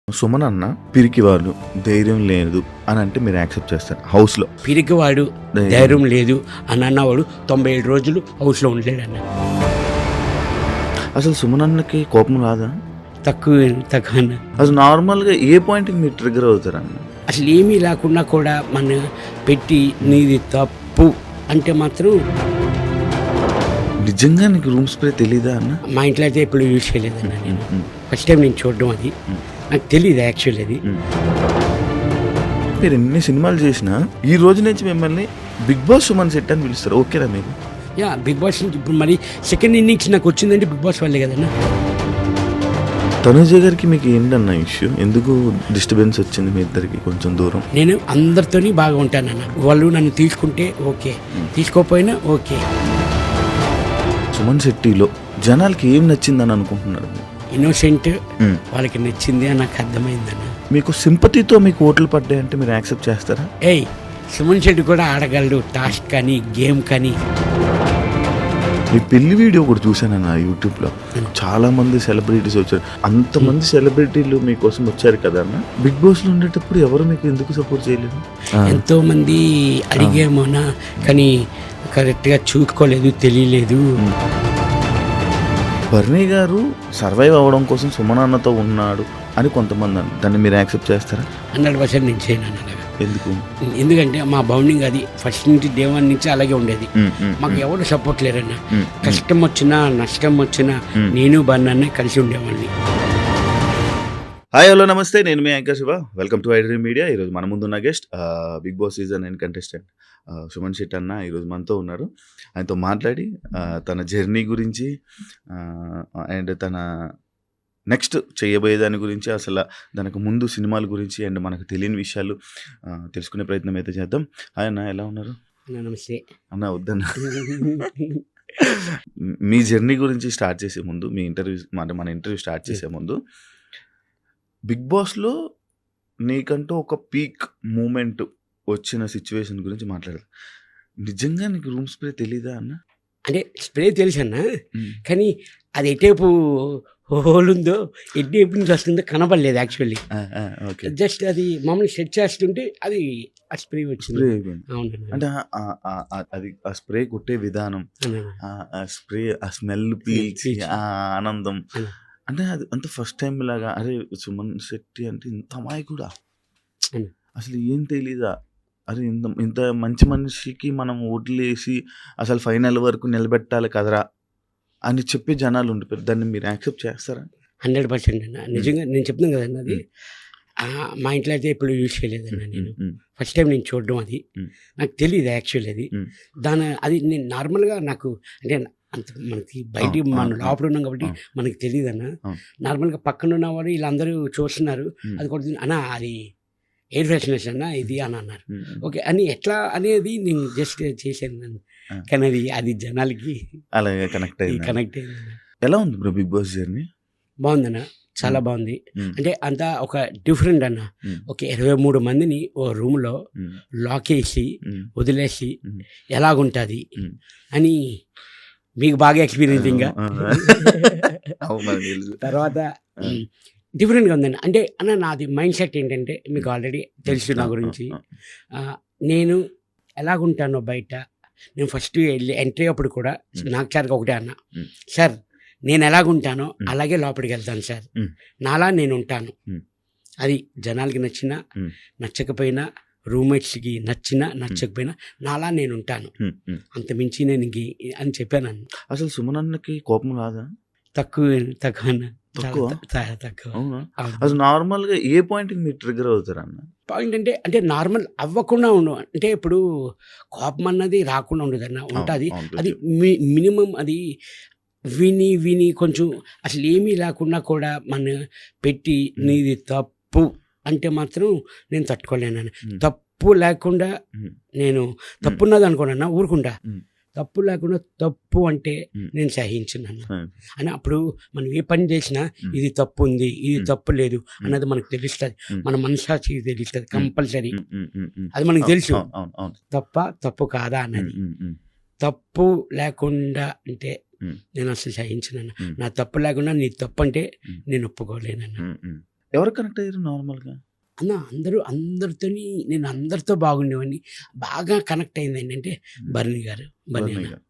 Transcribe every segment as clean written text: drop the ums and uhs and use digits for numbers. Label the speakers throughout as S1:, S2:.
S1: సుమన్ అన్న పిరికివాడు, ధైర్యం లేదు అని అంటే మీరు యాక్సెప్ట్ చేస్తారు? హౌస్లో
S2: పిరికివాడు, ధైర్యం లేదు అని అన్నవాడు 97 రోజులు హౌస్లో ఉండలేడన్న.
S1: అసలు సుమన్ అన్నకి కోపం రాదా?
S2: తక్కువ అన్న.
S1: అసలు నార్మల్గా ఏ పాయింట్కి మీరు ట్రిగ్గర్ అవుతారన్న?
S2: అసలు ఏమీ లేకుండా కూడా మన పెట్టి నీది తప్పు అంటే మాత్రం.
S1: నిజంగా నీకు రూమ్ స్ప్రే తెలీదా అన్న?
S2: మా ఇంట్లో అయితే ఎప్పుడు యూజ్ చేయలేదన్న. నేను ఫస్ట్ టైం నేను చూడడం, అది నాకు తెలియదు యాక్చువల్. అది
S1: మీరు ఎన్ని సినిమాలు చేసినా ఈ రోజు నుంచి మిమ్మల్ని బిగ్ బాస్ సుమన్ సెట్ అని పిలుస్తారు, ఓకేనా మీకు?
S2: బిగ్ బాస్ నుంచి ఇప్పుడు మరి సెకండ్ ఇన్నింగ్స్ నాకు వచ్చిందంటే బిగ్ బాస్ వల్లే కదన్నా.
S1: తనుజ గారికి మీకు ఏంటన్న ఇష్యూ? ఎందుకు డిస్టర్బెన్స్ వచ్చింది మీ ఇద్దరికి కొంచెం దూరం?
S2: నేను అందరితోని బాగా ఉంటానన్న. వాళ్ళు నన్ను తీసుకుంటే ఓకే, తీసుకోకపోయినా ఓకే.
S1: సుమన్ శెట్టిలో జనాలకి ఏం నచ్చిందని అనుకుంటున్నారు?
S2: ఇన్నోసెంట్, వాళ్ళకి నచ్చింది అని నాకు అర్థమైందన్న.
S1: మీకు సింపతితో మీకు ఓట్లు పడ్డాయంటే మీరు యాక్సెప్ట్ చేస్తారా?
S2: సుమన్ శెట్టి కూడా ఆడగలడు, టాస్క్ కానీ గేమ్ కానీ.
S1: మీ పెళ్లి వీడియో కూడా చూశానన్న యూట్యూబ్లో, చాలా మంది సెలబ్రిటీస్ వచ్చారు. అంతమంది సెలబ్రిటీలు మీకోసం వచ్చారు కదా అన్న. బిగ్ బాస్లో ఉండేటప్పుడు ఎవరు మీకు ఎందుకు సపోర్ట్ చేయలేదు?
S2: ఎంతో మంది అడిగేమోనా, కానీ కరెక్ట్గా చూసుకోలేదు, తెలియలేదు.
S1: బర్నీ గారు సర్వైవ్ అవ్వడం కోసం సుమన్ అన్నతో ఉన్నాడు అని కొంతమంది అన్నారు. దాన్ని మీరు యాక్సెప్ట్ చేస్తారా?
S2: 100% నేను చేయను అన్న.
S1: ఎందుకు?
S2: ఎందుకంటే మా బౌండింగ్ అది ఫస్ట్ నుంచి డే 1 నుంచి అలాగే ఉండేది. మాకు ఎవరు సపోర్ట్ లేరన్న. కష్టం వచ్చినా నష్టం వచ్చినా నేను బర్నీ కలిసి ఉండేవాడిని.
S1: హాయ్, హలో, నమస్తే. నేను మీ anchor Shiva. Welcome to iDream media. ఈరోజు మన ముందున్న guest Bigg Boss season 9 contestant Suman Shetty అన్న ఈరోజు మనతో ఉన్నారు. ఆయనతో మాట్లాడి తన జర్నీ గురించి అండ్ తన నెక్స్ట్ చేయబోయే దాని గురించి, అసలు దానికి ముందు సినిమాల గురించి అండ్ మనకు తెలియని విషయాలు తెలుసుకునే ప్రయత్నం అయితే చేద్దాం. హాయ్ అన్న, ఎలా ఉన్నారు?
S2: నమస్తే
S1: అన్న. వద్దన్న, మీ జర్నీ గురించి స్టార్ట్ చేసే ముందు, మీ ఇంటర్వ్యూ మన ఇంటర్వ్యూ స్టార్ట్ చేసే ముందు, బిగ్ బాస్లో నీకంటూ ఒక పీక్ మూమెంట్ వచ్చిన సిచ్యువేషన్ గురించి మాట్లాడదు. నిజంగా నీకు రూమ్ స్ప్రే తెలీదా అన్న?
S2: అంటే స్ప్రే తెలుసు అన్న, కానీ అది ఎటేపు హోల్ ఉందో ఎటేపు నుంచి వస్తుందో కనపడలేదు యాక్చువల్లీ. జస్ట్ అది మామూలు సెట్ చేస్తుంటే అది ఆ స్ప్రే వచ్చింది.
S1: అవును. అంటే అది ఆ స్ప్రే కొట్టే విధానం, ఆ స్ప్రే, ఆ స్మెల్ పీల్చి ఆ ఆనందం, అంటే అది అంత ఫస్ట్ టైం లాగా. అరే సుమన్ శెట్టి అంటే ఇంత అమ్మాయి కూడా అసలు ఏం తెలీదా? అరే ఇంత మంచి మనిషికి మనం ఓట్లేసి అసలు ఫైనల్ వరకు నిలబెట్టాలి కదరా అని చెప్పి జనాలు ఉండిపోయారు. దాన్ని మీరు యాక్సెప్ట్ చేస్తారా?
S2: 100% అన్న. నిజంగా నేను చెప్తున్నాను కదన్న, అది మా ఇంట్లో అయితే ఎప్పుడు యూజ్ చేయలేదన్న. నేను ఫస్ట్ టైం నేను చూడడం, అది నాకు తెలియదు యాక్చువల్. అది నేను నార్మల్గా నాకు అంటే అంత మనకి బయట మనం లోపల ఉన్నాం కాబట్టి మనకి తెలియదు అన్న. నార్మల్గా పక్కన ఉన్నవారు వీళ్ళందరూ చూస్తున్నారు, అది కొడుతుంది అన్న, అది ఎయిర్ ఫ్రెషనర్స్ అన్న ఇది అని అన్నారు. ఓకే అని ఎట్లా అనేది నేను జస్ట్ చేశాను, కానీ అది జనాలకి
S1: అలాగే కనెక్ట్ అయింది. ఎలా ఉంది బ్రో బిగ్ బాస్ జర్నీ?
S2: బాగుందన్న, చాలా బాగుంది. అంటే అంతా ఒక డిఫరెంట్ అన్న. ఒక 23 మందిని ఓ రూమ్లో లాక్ వేసి వదిలేసి ఎలాగుంటుంది అని మీకు బాగా ఎక్స్పీరియన్సింగ్గా తర్వాత డిఫరెంట్గా ఉందండి. అంటే అన్న నాది మైండ్ సెట్ ఏంటంటే మీకు ఆల్రెడీ తెలుసు నా గురించి. నేను ఎలాగుంటానో బయట, నేను ఫస్ట్ వెళ్ళి ఎంట్రీ అప్పుడు కూడా నాకు సార్కి ఒకటే అన్న, సార్ నేను ఎలాగుంటానో అలాగే లోపలికి వెళ్తాను సార్, నాలా నేను ఉంటాను. అది జనాలకి నచ్చినా నచ్చకపోయినా, రూమ్మేట్స్కి నచ్చినా నచ్చకపోయినా నాలా నేను ఉంటాను, అంత మించి నేను అని చెప్పాను.
S1: అసలు సుమన్ అన్నకి కోపం రాదా?
S2: తక్కువ అన్న.
S1: అవునా? అసలు నార్మల్గా ఏ పాయింట్కి మీరు ట్రిగ్గర్ అవుతారు అన్న?
S2: పాయింట్ అంటే నార్మల్ అవ్వకుండా ఉండు, అంటే ఇప్పుడు కోపం అన్నది రాకుండా ఉండదు అన్న, ఉంటుంది. అది మినిమం అది విని కొంచెం అసలు ఏమీ లేకుండా కూడా మన పెట్టి నీది తప్పు అంటే మాత్రం నేను తట్టుకోలేను. తప్పు లేకుండా నేను తప్పున్నది అనుకోనన్నా ఊరుకుంటా, తప్పు లేకుండా తప్పు అంటే నేను సహించున్నాను అని. అప్పుడు మనం ఏ పని చేసినా ఇది తప్పు ఉంది, ఇది తప్పు లేదు అన్నది మనకు తెలుస్తుంది, మన మనసాక్షికి తెలుస్తుంది కంపల్సరీ. అది మనకు తెలుసు తప్పు కాదా అన్నది. తప్పు లేకుండా అంటే
S1: ఉమ్,
S2: నేను అసలు సహించనన్న.
S1: ఉమ్,
S2: నా తప్పు లేకుండా నీ తప్పు అంటే
S1: ఉమ్,
S2: నేను ఒప్పుకోలేనన్న.
S1: ఎవరు కనెక్ట్ అయ్యారు నార్మల్గా?
S2: అన్న అందరితోని నేను అందరితో బాగుండేవాడిని. బాగా కనెక్ట్ అయింది ఏంటంటే బర్నీ గారు. బర్నీ
S1: బర్నీ
S2: అన్న.
S1: గారు.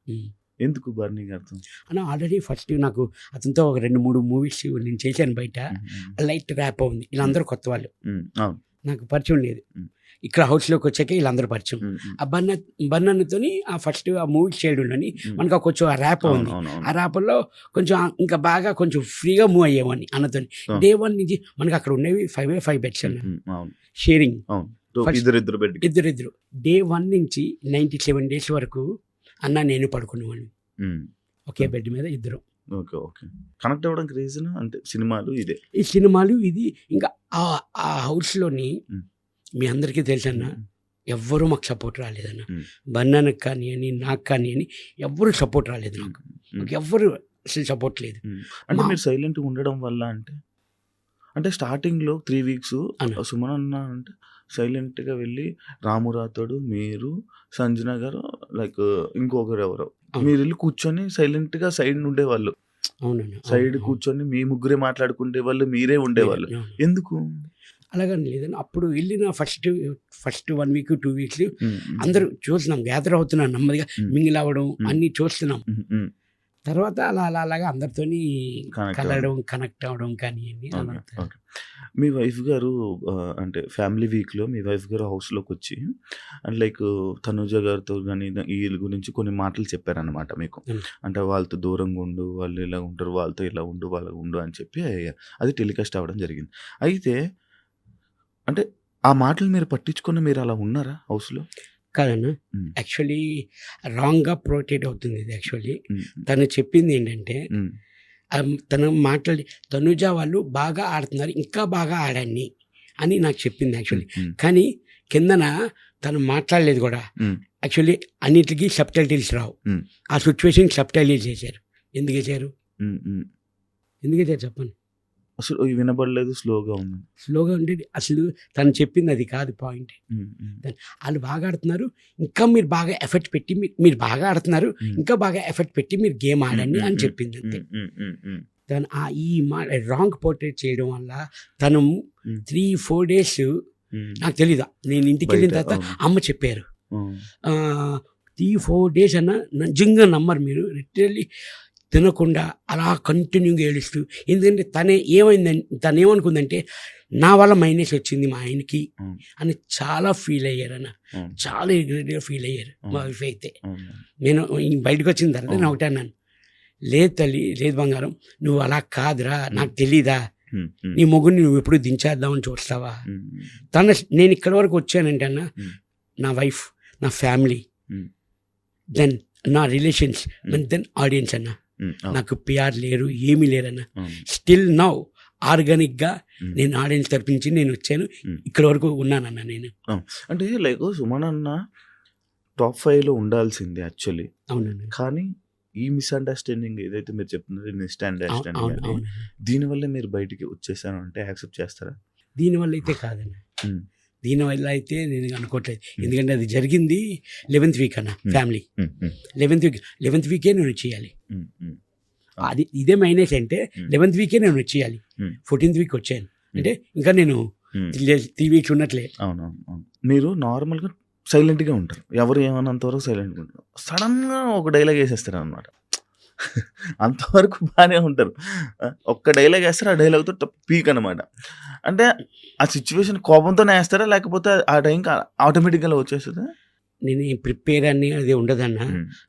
S1: ఎందుకు బర్నీ గారితో?
S2: అన్న ఆల్రెడీ ఫస్ట్ నాకు అతనితో ఒక 2-3 మూవీస్ నేను చేశాను బయట. లైట్ ర్యాప్ ఉంది. వీళ్ళందరూ కొత్త వాళ్ళు,
S1: అవును.
S2: నాకు పరిచయం లేదు.
S1: ఉమ్.
S2: ఇక్కడ హౌస్లోకి వచ్చాక వీళ్ళందరూ పరిచయం. ఆ బన్నతోని ఆ ఫస్ట్ ఆ మూవీ చేయడంలోని మనకు కొంచెం ఆ ర్యాప్ ఉంది. ఆ ర్యాప్లో కొంచెం ఇంకా బాగా కొంచెం ఫ్రీగా మూవ్ అయ్యేవాడిని అన్నతోని. డే 1 నుంచి మనకు అక్కడ ఉండేవి 5 బెడ్స్ అన్న, షేరింగ్ ఇద్దరిద్దరు. డే 1 నుంచి 97 days వరకు అన్న నేను పడుకునేవాడిని ఒకే బెడ్ మీద ఇద్దరు.
S1: Okay, okay. కనెక్ట్ అవ్వడానికి రీజన్ అంటే సినిమాలు ఇదే.
S2: ఈ సినిమాలు ఇది ఇంకా ఆ హౌస్లోని మీ అందరికీ తెలుసన్న, ఎవ్వరూ మాకు సపోర్ట్ రాలేదన్న. బన్నానికి కానీ అని నాకు కానీ అని ఎవ్వరూ సపోర్ట్ రాలేదు. నాకు ఎవ్వరు అసలు సపోర్ట్ లేదు.
S1: అంటే మీరు సైలెంట్గా ఉండడం వల్ల అంటే స్టార్టింగ్లో 3 weeks సుమన్ అన్న అంటే సైలెంట్గా వెళ్ళి రామురాతోడు, మీరు, సంజన గారు, లైక్ ఇంకొకరు ఎవరో మీరు వెళ్ళి కూర్చొని సైలెంట్గా సైడ్ ఉండేవాళ్ళు.
S2: అవునన్నా,
S1: సైడ్ కూర్చొని మీ ముగ్గురే మాట్లాడుకుంటే వాళ్ళు, మీరే ఉండేవాళ్ళు. ఎందుకు
S2: అలాగని లేదని అప్పుడు వెళ్ళిన ఫస్ట్ 1 week 2 weeks అందరూ చూస్తున్నాం, గ్యాదర్ అవుతున్నాం, నెమ్మదిగా మింగిల్ అవ్వడం అన్నీ చూస్తున్నాం. తర్వాత అలాగా అందరితోని కలవడం, కనెక్ట్ అవ్వడం కానీ
S1: మీ వైఫ్ గారు అంటే ఫ్యామిలీ వీక్లో మీ వైఫ్ గారు హౌస్లోకి వచ్చి అండ్ లైక్ తనుజ గారితో కానీ వీళ్ళ గురించి కొన్ని మాటలు చెప్పారనమాట మీకు. అంటే వాళ్ళతో దూరంగా ఉండు, వాళ్ళు ఇలా ఉంటారు, వాళ్ళతో ఇలా ఉండు, వాళ్ళ ఉండు అని చెప్పి అది టెలికాస్ట్ అవ్వడం జరిగింది. అయితే అంటే ఆ మాటలు మీరు పట్టించుకొని మీరు అలా ఉన్నారా హౌస్లో?
S2: కాదన్న, యాక్చువల్లీ రాంగ్గా ప్రొటెక్ట్ అవుతుంది ఇది. యాక్చువల్లీ తను చెప్పింది ఏంటంటే తను మాట్లాడి తనుజ వాళ్ళు బాగా ఆడుతున్నారు, ఇంకా బాగా ఆడాన్ని అని నాకు చెప్పింది యాక్చువల్లీ. కానీ కిందన తను మాట్లాడలేదు కూడా. యాక్చువల్లీ అన్నిటికీ సబ్టైటిల్స్ రావు. ఆ సిచ్యువేషన్ సబ్టైటిల్స్ చేశారు. ఎందుకు చేశారు చెప్పండి.
S1: అసలు వినబడలేదు, స్లోగా
S2: ఉండేది. అసలు తను చెప్పింది అది కాదు పాయింట్. వాళ్ళు బాగా ఆడుతున్నారు, ఇంకా మీరు బాగా ఎఫర్ట్ పెట్టి మీరు బాగా ఆడుతున్నారు, ఇంకా బాగా ఎఫర్ట్ పెట్టి మీరు గేమ్ ఆడండి అని చెప్పింది అంతే. తను ఈ రాంగ్ పోర్ట్రేట్ చేయడం వల్ల తను 3-4 days నాకు తెలీదు. నేను ఇంటికి వెళ్ళిన తర్వాత అమ్మ చెప్పారు 3-4 days అన్న నిజంగా నమ్మరు మీరు, లిటరల్లీ తినకుండా అలా కంటిన్యూగా ఏడుస్తూ. ఎందుకంటే తను ఏమనుకుందంటే నా వల్ల మైనస్ వచ్చింది మా ఆయనకి అని చాలా ఫీల్ అయ్యారన్న, చాలా రిగ్రెట్గా ఫీల్ అయ్యారు మా వైఫ్ అయితే. నేను బయటకు వచ్చిన తర్వాత నేను ఒకటే అన్నాను, లేదు తల్లి, లేదు బంగారం, నువ్వు అలా కాదురా, నాకు తెలీదా, నీ మొగుడిని నువ్వు ఎప్పుడు దించేద్దామని చూస్తావా. నేను ఇక్కడి వరకు వచ్చానంటే అన్న, నా వైఫ్, నా ఫ్యామిలీ, దెన్ నా రిలేషన్స్, దెన్ ఆడియన్స్ అన్న. నాకు పిఆర్ లేరు, ఏమీ లేరన్న. స్టిల్ నౌ ఆర్గానిక్గా నేను ఆడియన్స్ తరపించి నేను వచ్చాను, ఇక్కడ వరకు ఉన్నానన్న నేను.
S1: అంటే లైక్ సుమన్ అన్న టాప్ 5లో ఉండాల్సిందే యాక్చువల్లీ.
S2: అవునండి.
S1: కానీ ఈ మిస్అండర్స్టాండింగ్ ఏదైతే మీరు చెప్తున్నారు, మిస్అండర్స్టాండింగ్, దీనివల్ల మీరు బయటికి వచ్చేసాను అంటే యాక్సెప్ట్ చేస్తారా?
S2: దీనివల్ల అయితే కాదన్న, దీనివల్ల అయితే నేను అనుకోవట్లేదు. ఎందుకంటే అది జరిగింది 11th week అన్న. ఫ్యామిలీ 11th week నేను చేయాలి. అది ఇదే మైనస్ అంటే 11th week నేను చేయాలి. 14th week వచ్చాను అంటే ఇంకా నేను 3 weeks ఉన్నట్లే.
S1: అవునవును. మీరు నార్మల్గా సైలెంట్గా ఉంటారు, ఎవరు ఏమన్నంతవరకు సైలెంట్గా ఉంటారు. సడన్గా ఒక డైలాగ్ వేసేస్తారు అనమాట. అంతవరకు బాగానే ఉంటారు, ఒక్క డైలాగ్ వేస్తారు, ఆ డైలాగ్తో పీక్ అనమాట. అంటే ఆ సిచ్యువేషన్ కోపంతోనే వేస్తారా, లేకపోతే ఆ టైంకి ఆటోమేటిక్గా వచ్చేస్తుందా?
S2: నేను ప్రిపేర్ అని అది ఉండదన్న.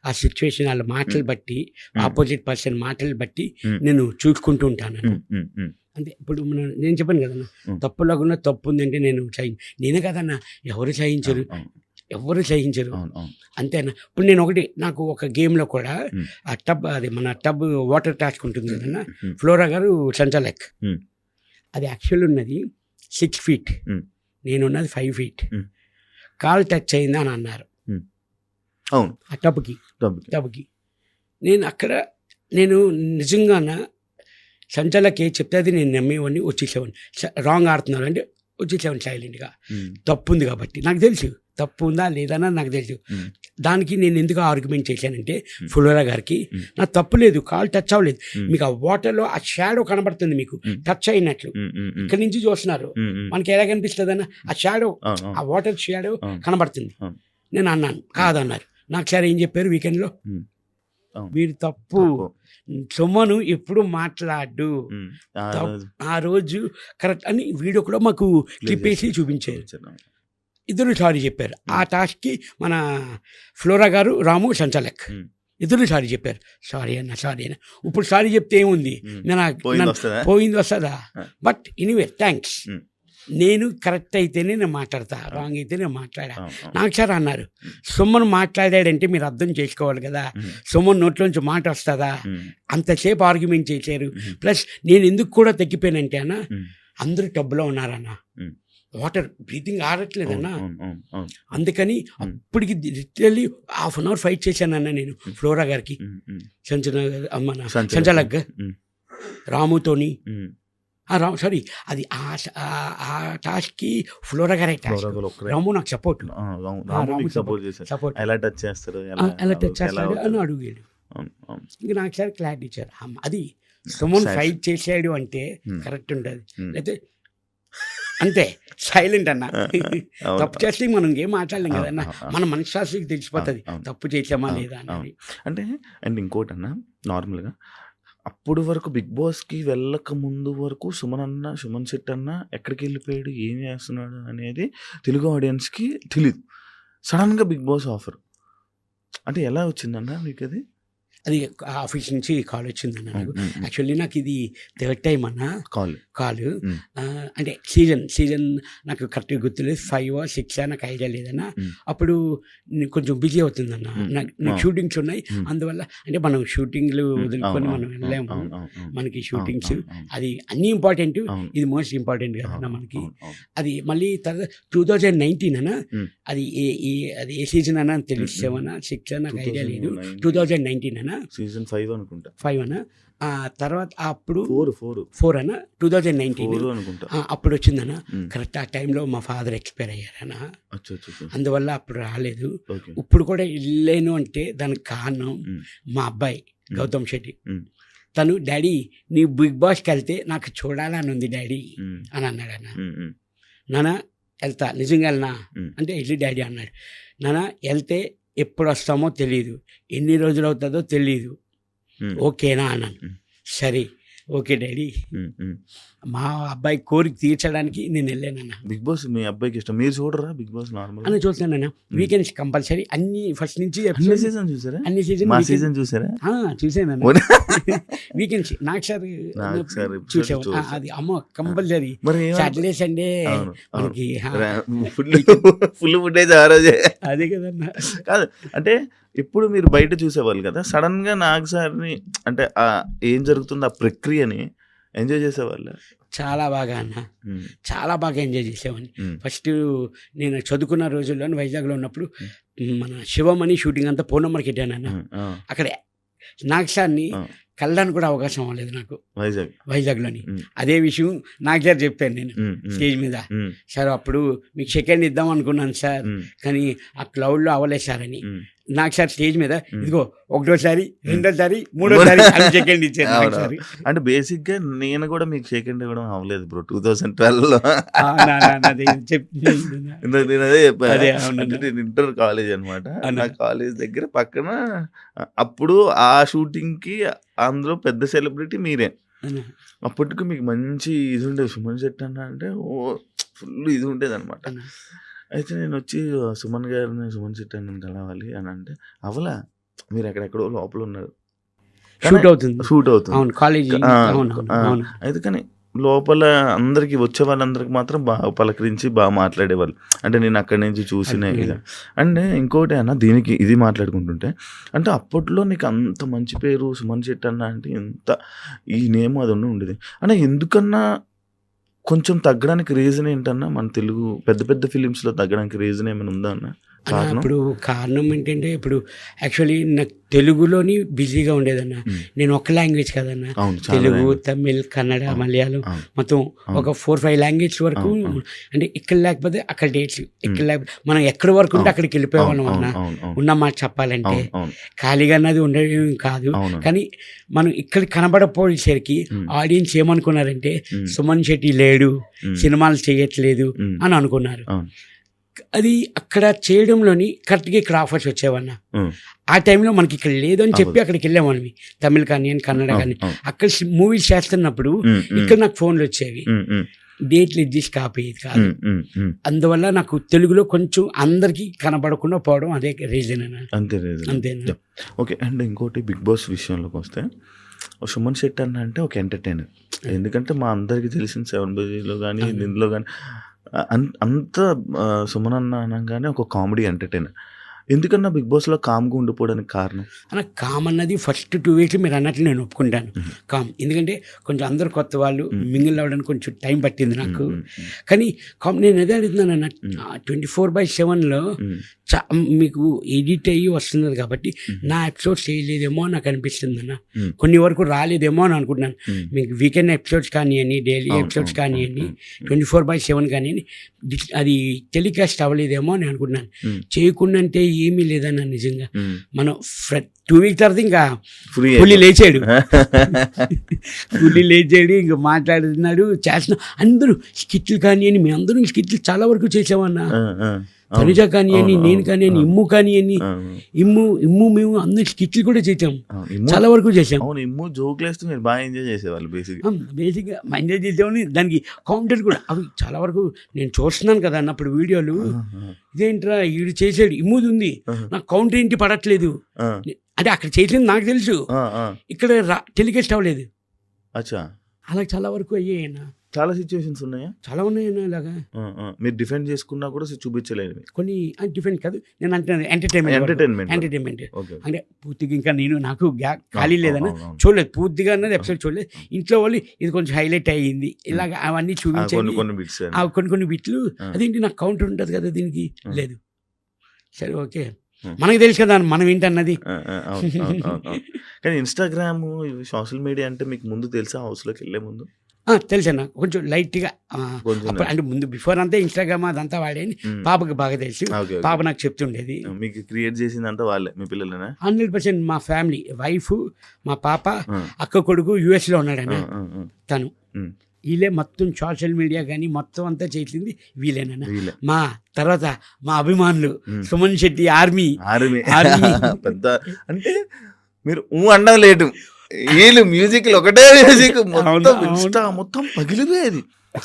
S2: ఆ సిచ్యువేషన్ వాళ్ళ మాటలు బట్టి, ఆపోజిట్ పర్సన్ మాటలు బట్టి నేను చూసుకుంటూ ఉంటాను అంతే. ఇప్పుడు నేను చెప్పాను కదన్నా, తప్పులాగున్నా తప్పు ఉందంటే నేనే కదన్నా, ఎవరు సహించరు. అంతేనా. ఇప్పుడు నేను నాకు ఒక గేమ్లో కూడా ఆ టబ్, అది మన టబ్ వాటర్ టాస్క్ ఉంటుంది కదన్నా, ఫ్లోరా గారు సంచాలక్, అది యాక్చువల్ ఉన్నది 6 feet, నేనున్నది 5 feet. కాల్ టచ్ అయిందా అని అన్నారు ఆ టబ్కి. నేను నిజంగా సంచాలకి చెప్తే అది నేను నమ్మేవాడిని, వచ్చేసేవాడిని. రాంగ్ ఆడుతున్నారు అంటే వచ్చేసేవాడిని సైలెంట్గా. తప్పు ఉంది కాబట్టి నాకు తెలుసు తప్పు ఉందా లేదా అని నాకు తెలుసు.
S1: ఉమ్,
S2: దానికి నేను ఎందుకు ఆర్గ్యుమెంట్ చేశానంటే
S1: ఉమ్.
S2: ఫ్లోరా గారికి
S1: ఉమ్.
S2: నా తప్పు లేదు, కాల్ టచ్ అవ్వలేదు,
S1: ఉమ్.
S2: మీకు ఆ వాటర్లో ఆ షాడో కనబడుతుంది, మీకు
S1: ఉమ్.
S2: టచ్ అయినట్లు
S1: ఉమ్, ఉమ్, ఉమ్,
S2: ఇక్కడి నుంచి చూస్తున్నారు,
S1: ఉమ్, ఉమ్.
S2: మనకి ఎలా కనిపిస్తుంది అన్న ఆ షాడో,
S1: అవును,
S2: ఆ
S1: అవును,
S2: వాటర్ షాడో
S1: అవును.
S2: కనబడుతుంది.
S1: అవును.
S2: నేను అన్నాను కాదన్నారు. నాకు సార్ ఏం చెప్పారు వీకెండ్లో,
S1: ఉమ్. అవును.
S2: మీరు తప్పు,
S1: తప్పు.
S2: సొమ్మను ఎప్పుడు మాట్లాడు,
S1: ఉమ్. ఆ
S2: తప్పు.
S1: రోజు
S2: ఆ రోజు కరెక్ట్ అని వీడియో కూడా మాకు క్లిప్ వేసి చూపించారు.
S1: చూపించాను.
S2: ఇద్దరు సారీ చెప్పారు. ఆ టాస్క్కి మన ఫ్లోరా గారు, రాము, సంచాలక్
S1: ఉమ్.
S2: ఇద్దరు సారీ చెప్పారు. సారీ అన్న, సారీ అన్న. ఇప్పుడు సారీ చెప్తే ఏముంది,
S1: ఉమ్.
S2: నేను
S1: పోయింది వస్తుందా?
S2: పోయింది వస్తుందా?
S1: ఆ.
S2: But anyway thanks.
S1: ఉమ్.
S2: నేను కరెక్ట్ అయితేనే నేను మాట్లాడతా, రాంగ్ అయితే నేను మాట్లాడా.
S1: అవును, అవును.
S2: నాకు సార్ అన్నారు, సొమ్మను మాట్లాడాడంటే మీరు అర్థం చేసుకోవాలి కదా,
S1: ఉమ్.
S2: సొమ్మను నోట్లోంచి మాట వస్తుందా,
S1: ఉమ్.
S2: అంతసేపు ఆర్గ్యుమెంట్ చేశారు.
S1: ఉమ్.
S2: ప్లస్ నేను ఎందుకు కూడా తగ్గిపోయానంటే అన్న,
S1: ఉమ్.
S2: అందరూ టబ్లో ఉన్నారన్న,
S1: ఉమ్.
S2: వాటర్ బ్రీతింగ్ ఆడట్లేదన్న,
S1: అవును, అవును, అవును.
S2: అందుకని
S1: ఉమ్.
S2: అప్పటికి literally half an hour fight చేశానన్న నేను ఫ్లోరా గారికి,
S1: ఉమ్. ఉమ్.
S2: మన
S1: సంచలనం.
S2: సంచాలక్,
S1: ఉమ్.
S2: రాముతోని,
S1: ఉమ్.
S2: రాము సారీ అది ఆ టాస్క్కి ఫ్లోరా గారే టాస్క్,
S1: ఫ్లోరా ఒక్కరే.
S2: రాము నాకు సపోర్ట్,
S1: ఆ, రాము
S2: రాము
S1: మీకు సపోర్ట్ చేశారు.
S2: సపోర్ట్
S1: ఎలా టచ్ చేస్తారు,
S2: ఎలా టచ్ చేస్తాడు
S1: అవుతారు?
S2: అని అడిగాడు.
S1: అవును, అవును.
S2: ఇంకా నాకు సార్ క్లారిటీ ఇచ్చారు. అది సుమన్
S1: Sad.
S2: ఫైట్ చేసాడు అంటే
S1: ఉమ్.
S2: కరెక్ట్ ఉంటుంది,
S1: ఉమ్.
S2: అయితే అంతే సైలెంట్ అన్న.
S1: అవును.
S2: తప్పు చేస్తే మనం ఇంకేం మాట్లాడలేం
S1: అవును,
S2: కదన్న,
S1: అవును.
S2: మన మనశ్శాస్త్రికి తెలిసిపోతుంది
S1: అవును, అవును.
S2: తప్పు చేసామా
S1: అవును,
S2: లేదా
S1: అవును.
S2: అనేది.
S1: అంటే అండ్ ఇంకోటి అన్న, నార్మల్గా అప్పుడు వరకు బిగ్ బాస్కి వెళ్ళక ముందు వరకు సుమన్ శెట్టి అన్న ఎక్కడికి వెళ్ళిపోయాడు, ఏం చేస్తున్నాడు అనేది తెలుగు ఆడియన్స్కి తెలీదు. సడన్గా బిగ్ బాస్ ఆఫర్ అంటే ఎలా వచ్చిందన్న మీకు అది?
S2: అది ఆఫీస్ నుంచి కాల్ వచ్చిందన్న నాకు. యాక్చువల్లీ నాకు ఇది థర్డ్ టైం అన్న
S1: కాల్.
S2: కాలు.
S1: ఉమ్.
S2: అంటే సీజన్ నాకు కరెక్ట్గా గుర్తులేదు, 5 or 6 నాకు ఐడియా లేదన్న.
S1: ఉమ్.
S2: అప్పుడు నేను కొంచెం బిజీ అవుతుందన్న, నాకు షూటింగ్స్ ఉన్నాయి,
S1: ఉమ్.
S2: అందువల్ల అంటే మనం షూటింగ్లు
S1: ఉమ్.
S2: వదులుకొని
S1: అవును,
S2: మనం
S1: అవును,
S2: వెళ్ళాము,
S1: అవును, అవును, అవును.
S2: మనకి షూటింగ్స్
S1: అవును, అవును,
S2: అది అన్నీ ఇంపార్టెంట్,
S1: అవును.
S2: ఇది మోస్ట్ ఇంపార్టెంట్ కదన్న
S1: అవును,
S2: మనకి.
S1: అవును, అవును.
S2: అది మళ్ళీ తర్వాత 2019 అన్న,
S1: ఉమ్.
S2: అది అది ఏ సీజన్ అన్న తెలిసి 7 or 6 నాకు ఐడియా లేదు.
S1: 2019.
S2: 2019 అన్న,
S1: సీజన్ 5 అనుకుంటా.
S2: 5 అన్న. ఆ తర్వాత అప్పుడు
S1: 4
S2: 4 అన్న 2019
S1: అనుకుంటా.
S2: అప్పుడు వచ్చిందన్న.
S1: ఉమ్.
S2: కరెక్ట్ ఆ టైంలో మా ఫాదర్ ఎక్స్పైర్ అయ్యారన్న,
S1: అచ్చా, అచ్చా, అచ్చా.
S2: అందువల్ల అప్పుడు రాలేదు.
S1: ఓకే.
S2: ఇప్పుడు కూడా వెళ్ళాను అంటే దానికి కారణం
S1: ఉమ్.
S2: మా అబ్బాయి
S1: ఉమ్.
S2: గౌతమ్ శెట్టి.
S1: ఉమ్.
S2: తను డాడీ నీ బిగ్ బాస్కి వెళ్తే నాకు చూడాలని ఉంది డాడీ
S1: ఉమ్.
S2: అని అన్నాడు అన్న.
S1: ఉమ్. ఉమ్.
S2: నాన్న వెళ్తా, నిజంగా వెళ్ళనా
S1: ఉమ్.
S2: అంటే వెళ్ళి డాడీ అన్నాడు. నాన్న వెళ్తే ఎప్పుడు వస్తామో తెలియదు, ఎన్ని రోజులు అవుతుందో తెలియదు,
S1: ఉమ్.
S2: ఓకేనా అన్నాను.
S1: ఉమ్.
S2: సరే ఓకే డాడీ,
S1: ఉమ్. ఉమ్.
S2: మా అబ్బాయి కోరిక తీర్చడానికి నేను వెళ్ళానన్న.
S1: బిగ్ బాస్ మీ అబ్బాయికి ఇష్టం. మీరు చూడరా బిగ్ బాస్ నార్మల్?
S2: అని చూస్తానన్న, వీకెండ్స్ కంపల్సరీ అన్ని ఫస్ట్ నుంచి
S1: అన్ని
S2: episodes,
S1: సీజన్ చూసారా?
S2: అన్ని సీజన్
S1: మా సీజన్ చూసారా?
S2: చూసానన్న. వీకెండ్స్ నాకు సార్
S1: నాకు సార్ episode
S2: చూసాము.
S1: చూసా.
S2: అది అమ్మ కంపల్సరీ
S1: మరి
S2: సాటర్డే సండే
S1: అవును, అవును.
S2: మనకి
S1: ఫుల్ ఫుటేజ్ ఆ రోజే.
S2: అదే కదన్న.
S1: కాదు అంటే ఇప్పుడు మీరు బయట చూసేవాళ్ళు కదా, సడన్ గా నాగ్ సార్ని అంటే ఏం జరుగుతుందో ఆ ప్రక్రియని ఎంజాయ్ చేసేవాళ్ళు.
S2: చాలా బాగా అన్న, చాలా బాగా ఎంజాయ్ చేసేవాడిని. ఫస్ట్ నేను చదువుకున్న రోజుల్లో వైజాగ్లో ఉన్నప్పుడు మన శివమణి షూటింగ్ అంతా పూర్ణ మార్కెట్ అన్న, అక్కడ నాగ్ సార్ని కళ్ళడానికి కూడా అవకాశం అవ్వలేదు నాకు వైజాగ్లోని. అదే విషయం నాగ్ సార్ చెప్పాను నేను స్టేజ్ మీద. సార్ అప్పుడు మీకు సెకండ్ ఇద్దాం అనుకున్నాను సార్, కానీ ఆ క్లౌడ్లో అవ్వలేదు సార్ అని. నాకు సార్ స్టేజ్ మీద ఇదిగో ఒకటోసారి, రెండోసారి, మూడోసారి సెకండ్ ఇచ్చారు.
S1: అంటే బేసిక్ గా నేను కూడా మీకు సెకండ్ ఇవ్వడం అవ్వలేదు బ్రో 2012లో. నేను ఇంటర్ కాలేజ్ అనమాట, నా కాలేజ్ దగ్గర పక్కన. అప్పుడు ఆ షూటింగ్ కి అందులో పెద్ద సెలబ్రిటీ మీరే. అప్పటికి మీకు మంచి ఇది ఉండేది, సుమన్ శెట్టి అన్న అంటే ఫుల్ ఇది ఉండేది అనమాట. అయితే నేను వచ్చి సుమన్ శెట్టి అన్నని కలవాలి అని అంటే, అవలా మీరు ఎక్కడెక్కడో లోపల ఉన్నారు,
S2: షూట్ అవుతుంది.
S1: అవును,
S2: కాలేజ్.
S1: అయితే కానీ లోపల అందరికి వచ్చే వాళ్ళందరికి మాత్రం బాగా పలకరించి బాగా మాట్లాడేవాళ్ళు. అంటే నేను అక్కడి నుంచి చూసిన ఇది. అంటే ఇంకోటి అన్న, దీనికి ఇది మాట్లాడుకుంటుంటే, అంటే అప్పట్లో నీకు అంత మంచి పేరు సుమన్ శెట్టి అన్న అంటే ఎంత ఈ నేమ్ అది ఉండేది. అంటే ఎందుకన్నా కొంచెం తగ్గడానికి రీజన్ ఏంటన్నా? మన తెలుగు పెద్ద పెద్ద ఫిలిమ్స్లో తగ్గడానికి రీజన్ ఏమైనా ఉందా అన్న?
S2: అన్న
S1: కారణం?
S2: ఇప్పుడు కారణం ఏంటంటే ఇప్పుడు యాక్చువల్లీ నాకు తెలుగులోని బిజీగా ఉండేదన్న. నేను ఒక్క లాంగ్వేజ్ కదన్న,
S1: అవును. చాలా
S2: తెలుగు,
S1: లాంగ్వేజ్.
S2: తమిళ్, కన్నడ, మలయాళం
S1: అవును.
S2: మొత్తం ఒక 4-5 లాంగ్వేజ్ వరకు.
S1: అవును.
S2: అంటే ఇక్కడ లేకపోతే అక్కడ డేట్స్, ఇక్కడ లేకపోతే మనం ఎక్కడి వరకు ఉంటే అక్కడికి వెళ్ళిపోయేవాళ్ళం అన్న. ఉన్న మాట చెప్పాలంటే ఖాళీగా అన్నది ఉండడం కాదు. కానీ మనం ఇక్కడ కనబడపోయేసరికి ఆడియన్స్ ఏమనుకున్నారంటే సుమన్ శెట్టి లేడు, సినిమాలు చేయట్లేదు అని అనుకున్నారు. అది అక్కడ చేయడంలోని కరెక్ట్గా ఇక్కడ ఆఫర్స్ వచ్చేవన్న. ఆ టైంలో మనకి ఇక్కడ లేదు అని చెప్పి అక్కడికి వెళ్ళామని, తమిళ్ కానీ కన్నడ కానీ. అక్కడ మూవీస్ చేస్తున్నప్పుడు ఇక్కడ నాకు ఫోన్లు వచ్చేవి, డేట్లు అడ్జస్ట్ కాపోయేది కాదు. అందువల్ల నాకు తెలుగులో కొంచెం అందరికీ కనబడకుండా పోవడం అదే రీజన్ అన్న. అంతేనా?
S1: ఓకే. అండ్ ఇంకోటి బిగ్ బాస్ విషయంలోకి వస్తే సుమన్ శెట్టి అన్న అంటే ఒక ఎంటర్టైనర్. ఎందుకంటే మా అందరికీ తెలిసిన 7 బజీలో కానీ దీంట్లో కానీ అంత సుమన్ అన్న అనగానే ఒక కామెడీ ఎంటర్టైనర్. ఎందుకన్నా బిగ్ బాస్లో కామ్గా ఉండిపోవడానికి కారణం?
S2: అన్న కామ్ అన్నది ఫస్ట్ 2 వీక్స్ మీరు అన్నట్లు నేను ఒప్పుకుంటాను కామ్. ఎందుకంటే కొంచెం అందరు కొత్త వాళ్ళు మింగిల్ అవ్వడానికి కొంచెం టైం పట్టింది నాకు. కానీ కామ్ నేను అదే అడుగుతున్నాను అన్న, 24/7లో మీకు ఎడిట్ అయ్యి వస్తున్నది కాబట్టి నా ఎపిసోడ్స్ చేయలేదేమో నాకు అనిపిస్తుంది అన్న. కొన్ని వరకు రాలేదేమో అని అనుకుంటున్నాను. మీకు వీకెండ్ ఎపిసోడ్స్ కానివ్వండి, డైలీ ఎపిసోడ్స్ కానివ్వండి, 24/7 కానివ్వండి, అది టెలికాస్ట్ అవ్వలేదేమో అని అనుకుంటున్నాను. చేయకుండా అంటే ఏమీ లేదన్న. నిజంగా మనం 2 వీక్ తర్వాత ఇంకా పులి లేచాడు, ఇంకా మాట్లాడుతున్నాడు, చేస్తున్నాం. అందరూ స్కిట్లు కానివ్వండి, మేము అందరూ స్కిట్లు చాలా వరకు చేసామన్నా. తనుజ కానివ్వండి, నేను కానివ్వండి, ఇమ్ము కానివ్వండి, ఇమ్ము మేము అందరు స్కిట్లు కూడా చేసాం, చాలా వరకు చేసాం.
S1: ఇమ్ము జోకులు వేస్తూ మీరు బాగా ఎంజాయ్ చేసేవాళ్ళు. బేసిక్గా
S2: ఎంజాయ్ చేసామని దానికి కౌంటర్ కూడా అవి చాలా వరకు నేను చూస్తున్నాను కదా అన్నప్పుడు వీడియోలు. ఇదేంట్రా వీడు చేసాడు, ఇమ్ముది ఉంది, నాకు కౌంటర్ ఏంటి పడట్లేదు అంటే అక్కడ చేసింది నాకు తెలుసు, ఇక్కడ టెలికాస్ట్ అవ్వలేదు. అలా చాలా వరకు అయ్యాయన్నా.
S1: చాలా సిచ్యువేషన్స్ ఉన్నాయా?
S2: చాలా ఉన్నాయన్నా. ఇలాగా
S1: మీరు డిఫెండ్ చేసుకున్నా కూడా చూపించలేదు.
S2: కొన్ని డిఫెండ్ కాదు, నేను అంటున్నాను ఎంటర్టైన్మెంట్ అంటే పూర్తిగా ఇంకా నాకు ఖాళీ లేదన్నా, చూడలేదు పూర్తిగా అన్నది ఎపిసోడ్ చూడలేదు. ఇంట్లో వాళ్ళు ఇది కొంచెం హైలైట్ అయ్యింది ఇలాగ అవన్నీ చూపించాను కొన్ని బిట్లు. అదేంటి నాకు కౌంటర్ ఉంటుంది కదా దీనికి, లేదు. సరే ఓకే, మనకు తెలుసు కదా మనం ఏంటన్నది.
S1: కానీ ఇన్స్టాగ్రామ్, సోషల్ మీడియా అంటే మీకు ముందు తెలుసా? హౌస్లోకి వెళ్ళే ముందు
S2: తెలుసన్న, కొంచెం లైట్గా. అంటే ముందు బిఫోర్ అంతా ఇన్స్టాగ్రామ్ అదంతా వాడేది. పాపకి బాగా తెలుసు, పాప నాకు చెప్తుండేది.
S1: మీకు క్రియేట్ చేసిందంతా వాళ్ళే, మీ పిల్లలేనా?
S2: 100% మా ఫ్యామిలీ, వైఫ్, మా పాప, అక్క కొడుకు US లో ఉన్నాడన్న తను. వీళ్ళే మొత్తం సోషల్ మీడియా కానీ మొత్తం అంతా చేసింది వీళ్ళేనన్నా. మా తర్వాత మా అభిమానులు సుమన్ శెట్టి ఆర్మీ
S1: పెద్ద. అంటే మీరు అండం లేదు, వీళ్ళు మ్యూజిక్ ఒకటే మ్యూజిక్ మొత్తం పగిలిపోయేది.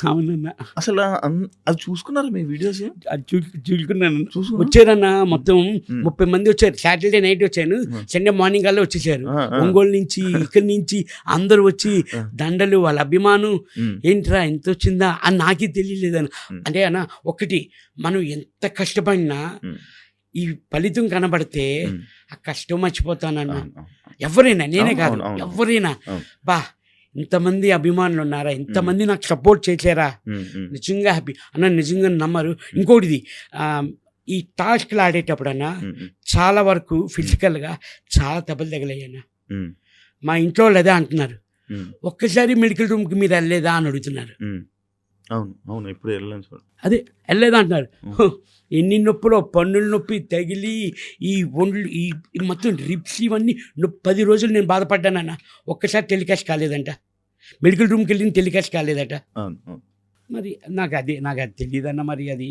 S2: అవునన్నా,
S1: అసలు అది చూసుకున్నారు మీ వీడియోస్?
S2: చూసుకున్నాను. వచ్చారన్నా మొత్తం 30 మంది వచ్చారు. సాటర్డే నైట్ వచ్చాను, సండే మార్నింగ్ కల్లా వచ్చేసారు. ఒంగోలు నుంచి, ఇక్కడి నుంచి అందరూ వచ్చి దండలు, వాళ్ళ అభిమానం. ఏంట్రా ఎంత వచ్చిందా అని నాకే తెలియలేదన్న. అంటే అన్న ఒకటి, మనం ఎంత కష్టపడినా ఈ ఫలితం కనబడితే ఆ కష్టం మర్చిపోతానన్న. ఎవరైనా, నేనే కాదు ఎవరైనా, బా ఇంతమంది అభిమానులు ఉన్నారా, ఇంతమంది నాకు సపోర్ట్ చేశారా, నిజంగా హ్యాపీ అన్న. నిజంగా నమ్మరు. ఇంకోటిది, ఈ టాస్క్లు ఆడేటప్పుడు అన్న చాలా వరకు ఫిజికల్గా చాలా దెబ్బలు తగిలాయన్న. మా ఇంట్లో వాళ్ళు అదే అంటున్నారు, ఒక్కసారి మెడికల్ రూమ్కి మీరు వెళ్ళలేదా అని అడుగుతున్నారు.
S1: ఇప్పుడు
S2: అదే వెళ్ళలేదా అంటున్నారు. ఎన్ని నొప్పులో, పన్నుల నొప్పి తగిలి ఈ ఒండ్లు ఈ మొత్తం రిప్స్ ఇవన్నీ 10 రోజులు నేను బాధపడ్డానన్న. ఒక్కసారి టెలికాస్ట్ కాలేదంట, మెడికల్ రూమ్కి వెళ్ళిన టెలికాస్ట్ కాలేదట. మరి నాకు అది తెలియదన్న. మరి అది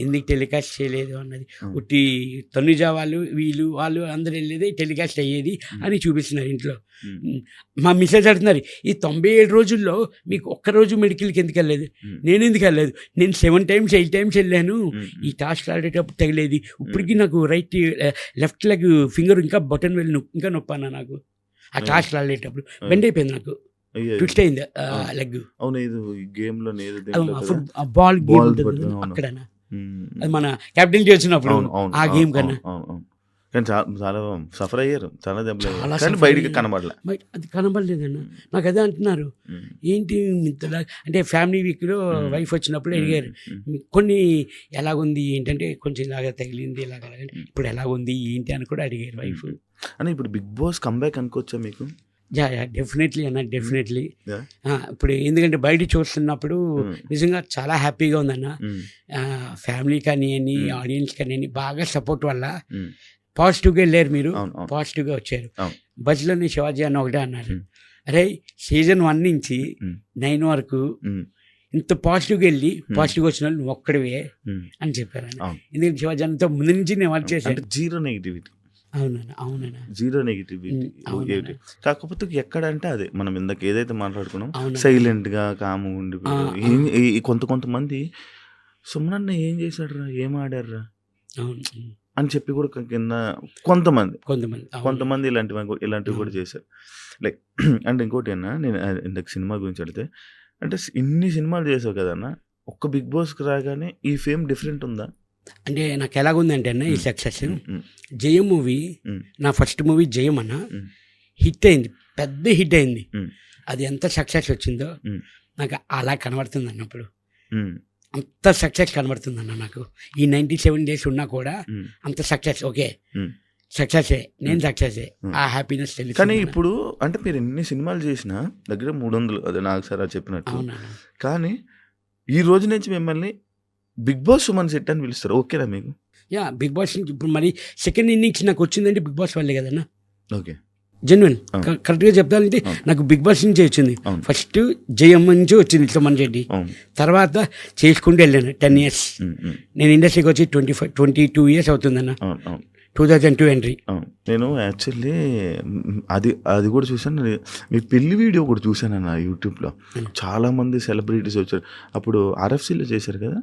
S2: ఎందుకు టెలికాస్ట్ చేయలేదు అన్నది ఉట్టి తనుజ వాళ్ళు అందరూ వెళ్ళేది టెలికాస్ట్ అయ్యేది అని చూపిస్తున్నారు ఇంట్లో. మా మిస్సెస్ అడుగుతున్నారు, ఈ 97 రోజుల్లో మీకు ఒక్కరోజు మెడికల్కి ఎందుకు వెళ్ళలేదు? నేను ఎందుకు వెళ్ళలేదు? నేను 7 times 8 times వెళ్ళాను. ఈ టాస్క్ ఆడేటప్పుడు తగిలేది. ఇప్పటికీ నాకు లెఫ్ట్ లెగ్ ఫింగర్ ఇంకా బటన్ వెళ్ళి ఇంకా నొప్పాను నాకు. ఆ టాస్క్ ఆడేటప్పుడు బెండ్ అయిపోయింది, నాకు ట్విస్ట్ అయింది లెగ్. బాల్ గేమ్ అక్కడ, అది మన క్యాప్టెన్ వచ్చినప్పుడు ఆ గేమ్ కన్నా.
S1: కానీ చాలా సఫర్ అయ్యారు, చాలా దెబ్బలు అయ్యారు,
S2: చాలా
S1: కానీ
S2: suffer
S1: బయటికి
S2: అయ్యారు.
S1: కనబడలే.
S2: అది కనబడలేదన్న. నాకు అదే అంటున్నారు, ఏంటి ఇంతలా అంటే ఫ్యామిలీ వీక్లో వైఫ్ వచ్చినప్పుడు అడిగారు కొన్ని ఎలాగుంది ఏంటంటే కొంచెం ఇలాగ తగిలింది ఇలాగ ఇప్పుడు ఎలాగుంది ఏంటి అని కూడా అడిగారు వైఫ్.
S1: అని ఇప్పుడు బిగ్ బాస్ కంబ్యాక్ అనుకోవచ్చా మీకు?
S2: యా డెఫినెట్లీ అన్న, డెఫినెట్లీ. ఇప్పుడు ఎందుకంటే బయట చూస్తున్నప్పుడు నిజంగా చాలా హ్యాపీగా ఉందన్న. ఫ్యామిలీ కానివ్వండి, ఆడియన్స్ కానివ్వండి, బాగా సపోర్ట్ వల్ల పాజిటివ్గా వెళ్ళారు. మీరు పాజిటివ్గా వచ్చారు. బజ్లోని శివాజీ అన్న ఒకటే అన్నారు, అరే సీజన్ 1 నుంచి 9 వరకు ఇంత పాజిటివ్గా వెళ్ళి పాజిటివ్గా వచ్చిన వాళ్ళు నువ్వు ఒక్కడివే అని చెప్పారు అన్న. ఎందుకంటే శివాజీ అన్నతో ముందు నుంచి నేను వర్క్ చేశాను.
S1: Zero negativity.
S2: అవునన్నా
S1: జీరో నెగిటివిటీ. కాకపోతే ఎక్కడ అంటే అదే మనం ఇందాక ఏదైతే మాట్లాడుకున్నాం, సైలెంట్ గా కాము ఉండి కొంతమంది సుమనన్న ఏం చేశాడురా, ఏం ఆడారా అని చెప్పి కూడా కింద కొంతమంది ఇలాంటివి కూడా చేశారు. లైక్ అంటే ఇంకోటి అన్న, నేను ఇందాక సినిమా గురించి అడిగితే అంటే ఇన్ని సినిమాలు చేసావు కదన్నా, ఒక్క బిగ్ బాస్కి రాగానే ఈ ఫేమ్ డిఫరెంట్ ఉందా?
S2: అంటే నాకు ఎలాగుందంటే అన్న ఈ సక్సెస్, జయం మూవీ నా ఫస్ట్ మూవీ జయం అన్న హిట్ అయింది, పెద్ద హిట్ అయింది. అది ఎంత సక్సెస్ వచ్చిందో నాకు అలా కనబడుతుంది అన్నప్పుడు, అంత సక్సెస్ కనబడుతుంది అన్న నాకు. ఈ 97 days ఉన్నా కూడా అంత సక్సెస్. ఓకే సక్సెసే, నేను సక్సెసే, ఆ హ్యాపీనెస్ తెలుసు.
S1: కానీ ఇప్పుడు అంటే మీరు ఎన్ని సినిమాలు చేసినా దగ్గర 300 అదే నాకు సార్ చెప్పినట్టు, కానీ ఈ రోజు నుంచి మిమ్మల్ని బిగ్ బాస్ సుమన్ శెట్టి అని పిలుస్తారు. ఓకేనా మీకు?
S2: యా బిగ్ బాస్ నుంచి ఇప్పుడు మరి సెకండ్ ఇన్నింగ్స్ నాకు వచ్చిందంటే బిగ్ బాస్ వల్లే కదన్నా.
S1: ఓకే
S2: జెన్యున్ కరెక్ట్గా చెప్తానంటే నాకు బిగ్ బాస్ నుంచి వచ్చింది. ఫస్ట్ జయం నుంచి వచ్చింది సుమన్ శెట్టి, తర్వాత చేసుకుంటూ వెళ్ళాను 10 years. నేను ఇండస్ట్రీకి వచ్చి 22 years అవుతుందన్న. 2002 ఎంట్రీ.
S1: నేను యాక్చువల్లీ అది కూడా చూసాను, మీ పెళ్లి వీడియో కూడా చూసాను అన్న యూట్యూబ్లో. చాలామంది సెలబ్రిటీస్ వచ్చారు. అప్పుడు RFCలో చేశారు కదా,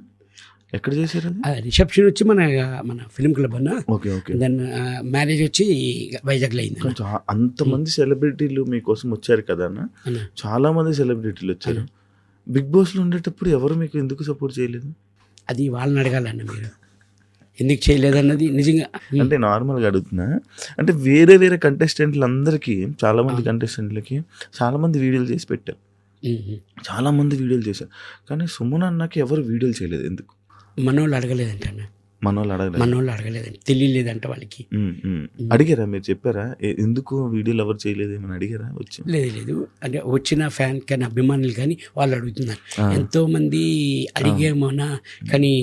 S1: ఎక్కడ చేశారు అది?
S2: రిసెప్షన్ వచ్చి మన ఫిల్మ్ క్లబ్ అన్న.
S1: ఓకే
S2: దెన్ మ్యారేజ్ వచ్చి వైజాగ్లో అయింది.
S1: అంతమంది సెలబ్రిటీలు మీకోసం వచ్చారు కదా అన్న, చాలా మంది సెలబ్రిటీలు వచ్చారు. బిగ్ బాస్లో ఉండేటప్పుడు ఎవరు మీకు ఎందుకు సపోర్ట్ చేయలేదు?
S2: అది వాళ్ళని అడగాలన్న, మీరు ఎందుకు చేయలేదన్నది నిజంగా.
S1: అంటే నార్మల్గా అడుగుతున్నా, అంటే వేరే కంటెస్టెంట్లు అందరికీ, చాలామంది కంటెస్టెంట్లకి చాలామంది వీడియోలు చేసి పెట్టారు, చాలామంది వీడియోలు చేశారు, కానీ సుమన్ అన్నకి ఎవరు వీడియోలు చేయలేదు. ఎందుకు?
S2: మనోళ్ళు అడగలేదంట అన్న. మనోళ్ళు అడగలేదంట, తెలియలేదంట వాళ్ళకి.
S1: అడిగారా మీరు? చెప్పారా ఎందుకు వీడియోలు ఎవరు చేయలేదు ఏమని అడిగారా?
S2: లేదు అంటే వచ్చిన ఫ్యాన్ కానీ అభిమానులు కానీ వాళ్ళు అడుగుతున్నారు. ఎంతోమంది అడిగేమోనా కానీ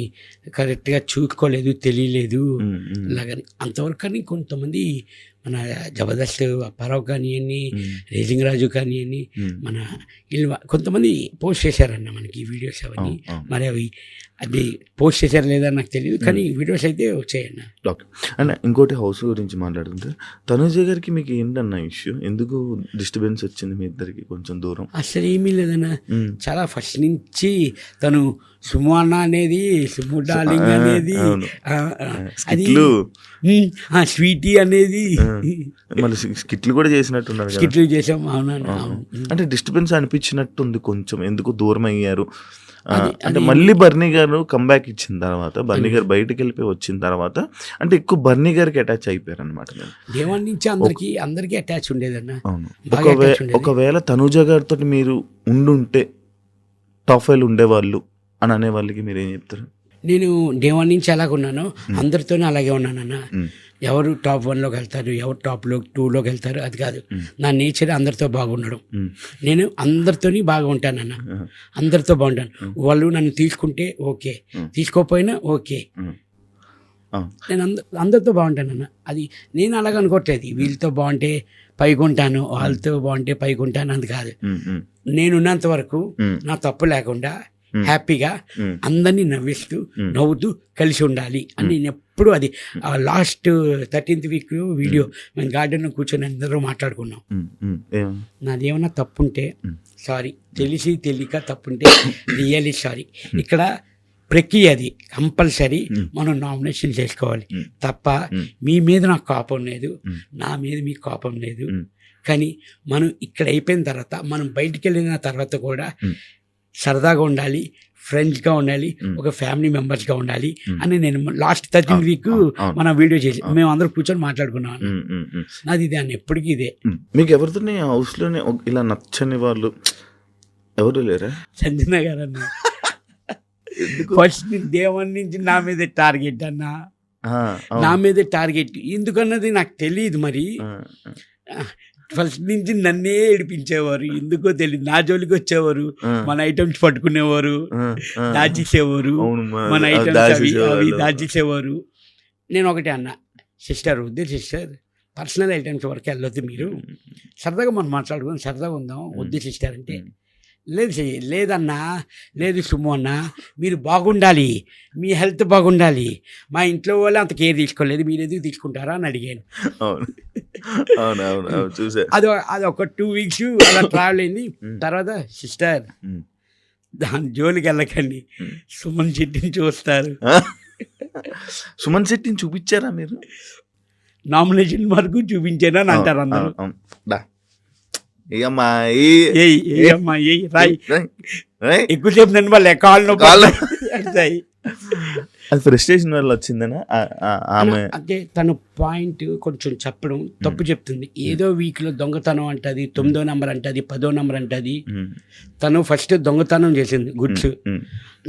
S2: కరెక్ట్గా చూసుకోలేదు, తెలియలేదు ఇలాగని అంతవరకు. కానీ కొంతమంది మన జబర్దస్త్ అప్పారావు కానివ్వండి, రేజింగ్ రాజు కానివ్వండి, మన వీళ్ళు కొంతమంది పోస్ట్ చేశారన్న మనకి వీడియోస్ అవన్నీ. మరి అది పోస్ట్ చేశారు లేదా నాకు తెలియదు, కానీ వీడియోస్ అయితే వచ్చాయన్న.
S1: ఓకే అన్న, ఇంకోటి హౌస్ గురించి మాట్లాడుతుంటే తనుజ గారికి మీకు ఏంటన్న ఇష్యూ? ఎందుకు డిస్టర్బెన్స్ వచ్చింది మీ ఇద్దరికి కొంచెం దూరం?
S2: అసలు ఏమీ లేదన్న, చాలా ఫస్ట్ నుంచి తను సుము అన్న అనేది, సుము డార్లింగ్ అనేది, అది స్వీటీ అనేది,
S1: మళ్ళీ స్కిట్లు కూడా చేసినట్టున్నారు.
S2: స్కిట్లు చేసాం. అవునా?
S1: అంటే డిస్టర్బెన్స్ అనిపించినట్టుంది కొంచెం, ఎందుకు దూరం అయ్యారు అంటే మళ్ళీ బర్నీ గారు కంబ్యాక్ ఇచ్చిన తర్వాత, బర్నీ గారు బయటకు వెళ్ళిపోయి వచ్చిన తర్వాత అంటే ఎక్కువ బర్నీ గారికి అటాచ్ అయిపోయారు అనమాట.
S2: దేవాన్ నుంచి అందరికీ అటాచ్ ఉండేదన్న.
S1: ఒకవేళ తనుజ గారితో మీరు ఉండుంటే టాప్ 5 ఉండేవాళ్ళు అని అనే వాళ్ళకి మీరు ఏం చెప్తారు?
S2: నేను దేవాన్ నుంచి అలాగే ఉన్నాను, అందరితోనే అలాగే ఉన్నానన్న. ఎవరు టాప్ 1లోకి వెళ్తారు, ఎవరు టాప్ 2లోకి వెళ్తారు అది కాదు. నా నేచర్ అందరితో బాగుండడం. నేను అందరితోని బాగా ఉంటానన్న, అందరితో బాగుంటాను. వాళ్ళు నన్ను తీసుకుంటే ఓకే, తీసుకోకపోయినా ఓకే, నేను అందరితో బాగుంటానన్న. అది నేను అలాగ అనుకోవట్లేదు, వీళ్ళతో బాగుంటే పైకి ఉంటాను, వాళ్ళతో బాగుంటే పైకి ఉంటాను అది కాదు. నేనున్నంత వరకు నా తప్పు లేకుండా హ్యాపీగా అందరినీ నవ్వుతూ కలిసి ఉండాలి అని నేను ఎప్పుడు, అది లాస్ట్ 13th week వీడియో మేము గార్డెన్లో కూర్చొని అందరూ మాట్లాడుకున్నాం. నాదేమన్నా తప్పుంటే సారీ, తెలియక తప్పుంటే రియల్లీ సారీ. ఇక్కడ ప్రక్రియ అది కంపల్సరీ మనం నామినేషన్ చేసుకోవాలి తప్ప మీ మీద నాకు కోపం లేదు, నా మీద మీకు కోపం లేదు. కానీ మనం ఇక్కడ అయిపోయిన తర్వాత, మనం బయటికి వెళ్ళిన తర్వాత కూడా సరదాగా ఉండాలి, ఫ్రెండ్స్గా ఉండాలి, ఒక ఫ్యామిలీ మెంబర్స్గా ఉండాలి అని నేను లాస్ట్ 13 వీక్ మనం వీడియో చేసి మేము అందరూ కూర్చొని మాట్లాడుకున్నాం. నాది ఇదే అన్న, ఎప్పటికీ ఇదే.
S1: మీకు ఎవరితో హౌస్లోనే ఇలా నచ్చని వాళ్ళు ఎవరు లేరా?
S2: సంజన గారు అన్న ఫస్ట్ దేవన్ నుంచి నా మీద టార్గెట్ అన్న, నా మీద టార్గెట్ ఎందుకన్నది నాకు తెలియదు. మరి ఫస్ట్ నుంచి నన్నే ఏడిపించేవారు, ఎందుకో తెలియదు. నా జోలికి వచ్చేవారు, మన ఐటమ్స్ పట్టుకునేవారు, దాచేసేవారు, మన ఐటమ్స్ అవి దాచేసేవారు. నేను ఒకటే అన్న, సిస్టర్ వద్దు సిస్టర్, పర్సనల్ ఐటమ్స్ వరకు వెళ్ళొద్దు, మీరు సరదాగా మనం మాట్లాడుకుని సరదాగా ఉందాం, వద్దు సిస్టర్ అంటే, లేదన్నా, లేదు సుమ్ము అన్న, మీరు బాగుండాలి, మీ హెల్త్ బాగుండాలి, మా ఇంట్లో వాళ్ళు అంత కేర్ తీసుకోలేదు, మీరు ఎందుకు తీసుకుంటారా అని అడిగాను. అది ఒక 2 వీక్స్ అలా ట్రావెల్ అయింది. తర్వాత సిస్టర్ దాని జోలికి వెళ్ళకండి, సుమన్ శెట్టిని చూస్తారు.
S1: సుమన్ శెట్టిని చూపించారా మీరు?
S2: నామినేషన్ వరకు చూపించాను అని అంటారు అందరూ. ఎక్కువసేపు నన్ను వాళ్ళు కాళ్ళు
S1: అది ఫ్రస్ట్రేషన్ వల్ల వచ్చిందనా?
S2: అంటే తను పాయింట్ కొంచెం చెప్పడం తప్పు చెప్తుంది. ఏదో వీక్లో దొంగతనం అంటది, 9వ నెంబర్ అంటది, 10వ నెంబర్ అంటది. తను ఫస్ట్ దొంగతనం చేసింది గుడ్స్.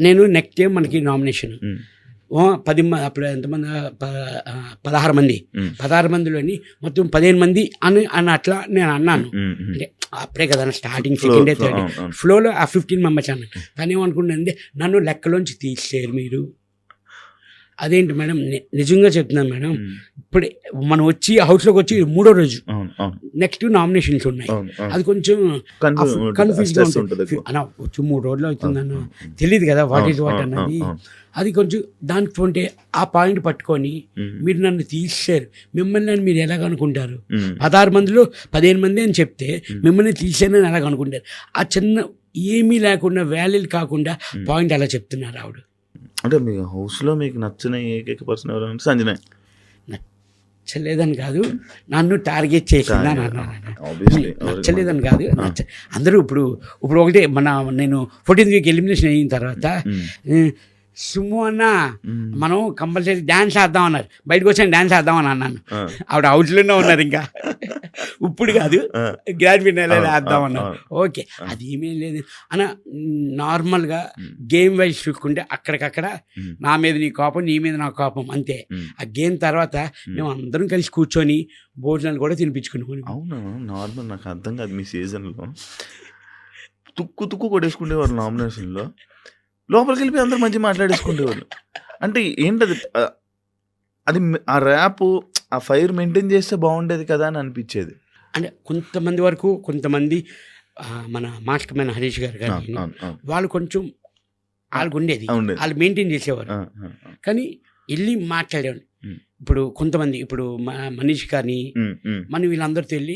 S2: నేను నెక్స్ట్ డే మనకి నామినేషన్ 10 మంది, అప్పుడు ఎంతమంది, 16 మంది, 16 మందిలోని మొత్తం 15 మంది అని అట్లా నేను అన్నాను. అంటే అప్పుడే కదా స్టార్టింగ్, సెకండ్ డే, థర్డ్ ఫ్లోలో ఆ 15 మెంబర్స్ అన్నాను. తను ఏమనుకుంటుంది, నన్ను లెక్కలోంచి తీసేరు మీరు. అదేంటి మేడం, నిజంగా చెప్తున్నాను మేడం, ఇప్పుడే మనం వచ్చి హౌస్లోకి వచ్చి 3వ రోజు, నెక్స్ట్ నామినేషన్స్ ఉన్నాయి, అది కొంచెం కన్ఫ్యూజ్గా ఉంటుంది అన్న. వచ్చి 3 రోజులు అవుతుందన్న, తెలియదు కదా వాట్ ఈజ్ వాట్ అన్నది. అది కొంచెం దానికి ఉంటే ఆ పాయింట్ పట్టుకొని మీరు నన్ను తీసేశారు, మిమ్మల్ని అని మీరు ఎలాగనుకుంటారు? 16 మందిలో 15 మంది అని చెప్తే మిమ్మల్ని తీసేనని ఎలాగనుకుంటారు? ఆ చిన్న ఏమీ లేకుండా, వ్యాల్యూలు కాకుండా పాయింట్ అలా చెప్తున్నారు ఆవిడ.
S1: అంటే మీ హౌస్లో మీకు నచ్చిన ఏకైక పర్సన్ ఎవరంటే సంజన.
S2: నచ్చలేదని కాదు, నన్ను టార్గెట్ చేసిందా నచ్చలేదని కాదు. అందరూ ఇప్పుడు ఒకటే, నేను 14th వీక్ ఎలిమినేషన్ అయిన తర్వాత సుమ్ము అన్న మనం కంపల్సరీ డ్యాన్స్ వేద్దాం అన్నారు. బయటకు వచ్చాను డ్యాన్స్ వేద్దామని అన్నాను. ఆవిడ హౌస్లోనే ఉన్నారు, ఇంకా ఇప్పుడు కాదు, గ్రాండ్ ఫినాలే వేద్దాం అన్నారు. ఓకే, అది ఏమీ లేదు అన్న. నార్మల్గా గేమ్ వైజ్ చూసుకుంటే అక్కడికక్కడ నా మీద నీ కోపం, నీ మీద నా కోపం, అంతే. ఆ గేమ్ తర్వాత మేము అందరం కలిసి కూర్చొని భోజనాలు కూడా తినిపించుకున్నాం.
S1: అవును, నార్మల్. నాకు అర్థం కాదు, మీ సీజన్లో తుక్కు కొట్టేసుకునేవారు నామినేషన్లో, లోపలికి వెళ్ళిపోయి అందరూ మంచి మాట్లాడేసుకునేవాళ్ళు. అంటే ఏంటది, అది ఆ ర్యాప్, ఆ ఫైర్ మెయింటైన్ చేస్తే బాగుండేది కదా అని అనిపించేది.
S2: అంటే కొంతమంది వరకు, కొంతమంది మన మాస్టర్మైన హరీష్ గారు కానీ వాళ్ళు కొంచెం వాళ్ళకు ఉండేది, వాళ్ళు మెయింటైన్ చేసేవారు. కానీ వెళ్ళి మాట్లాడేవాళ్ళు. ఇప్పుడు కొంతమంది, ఇప్పుడు మనీష్ కానీ మనం వీళ్ళందరితో వెళ్ళి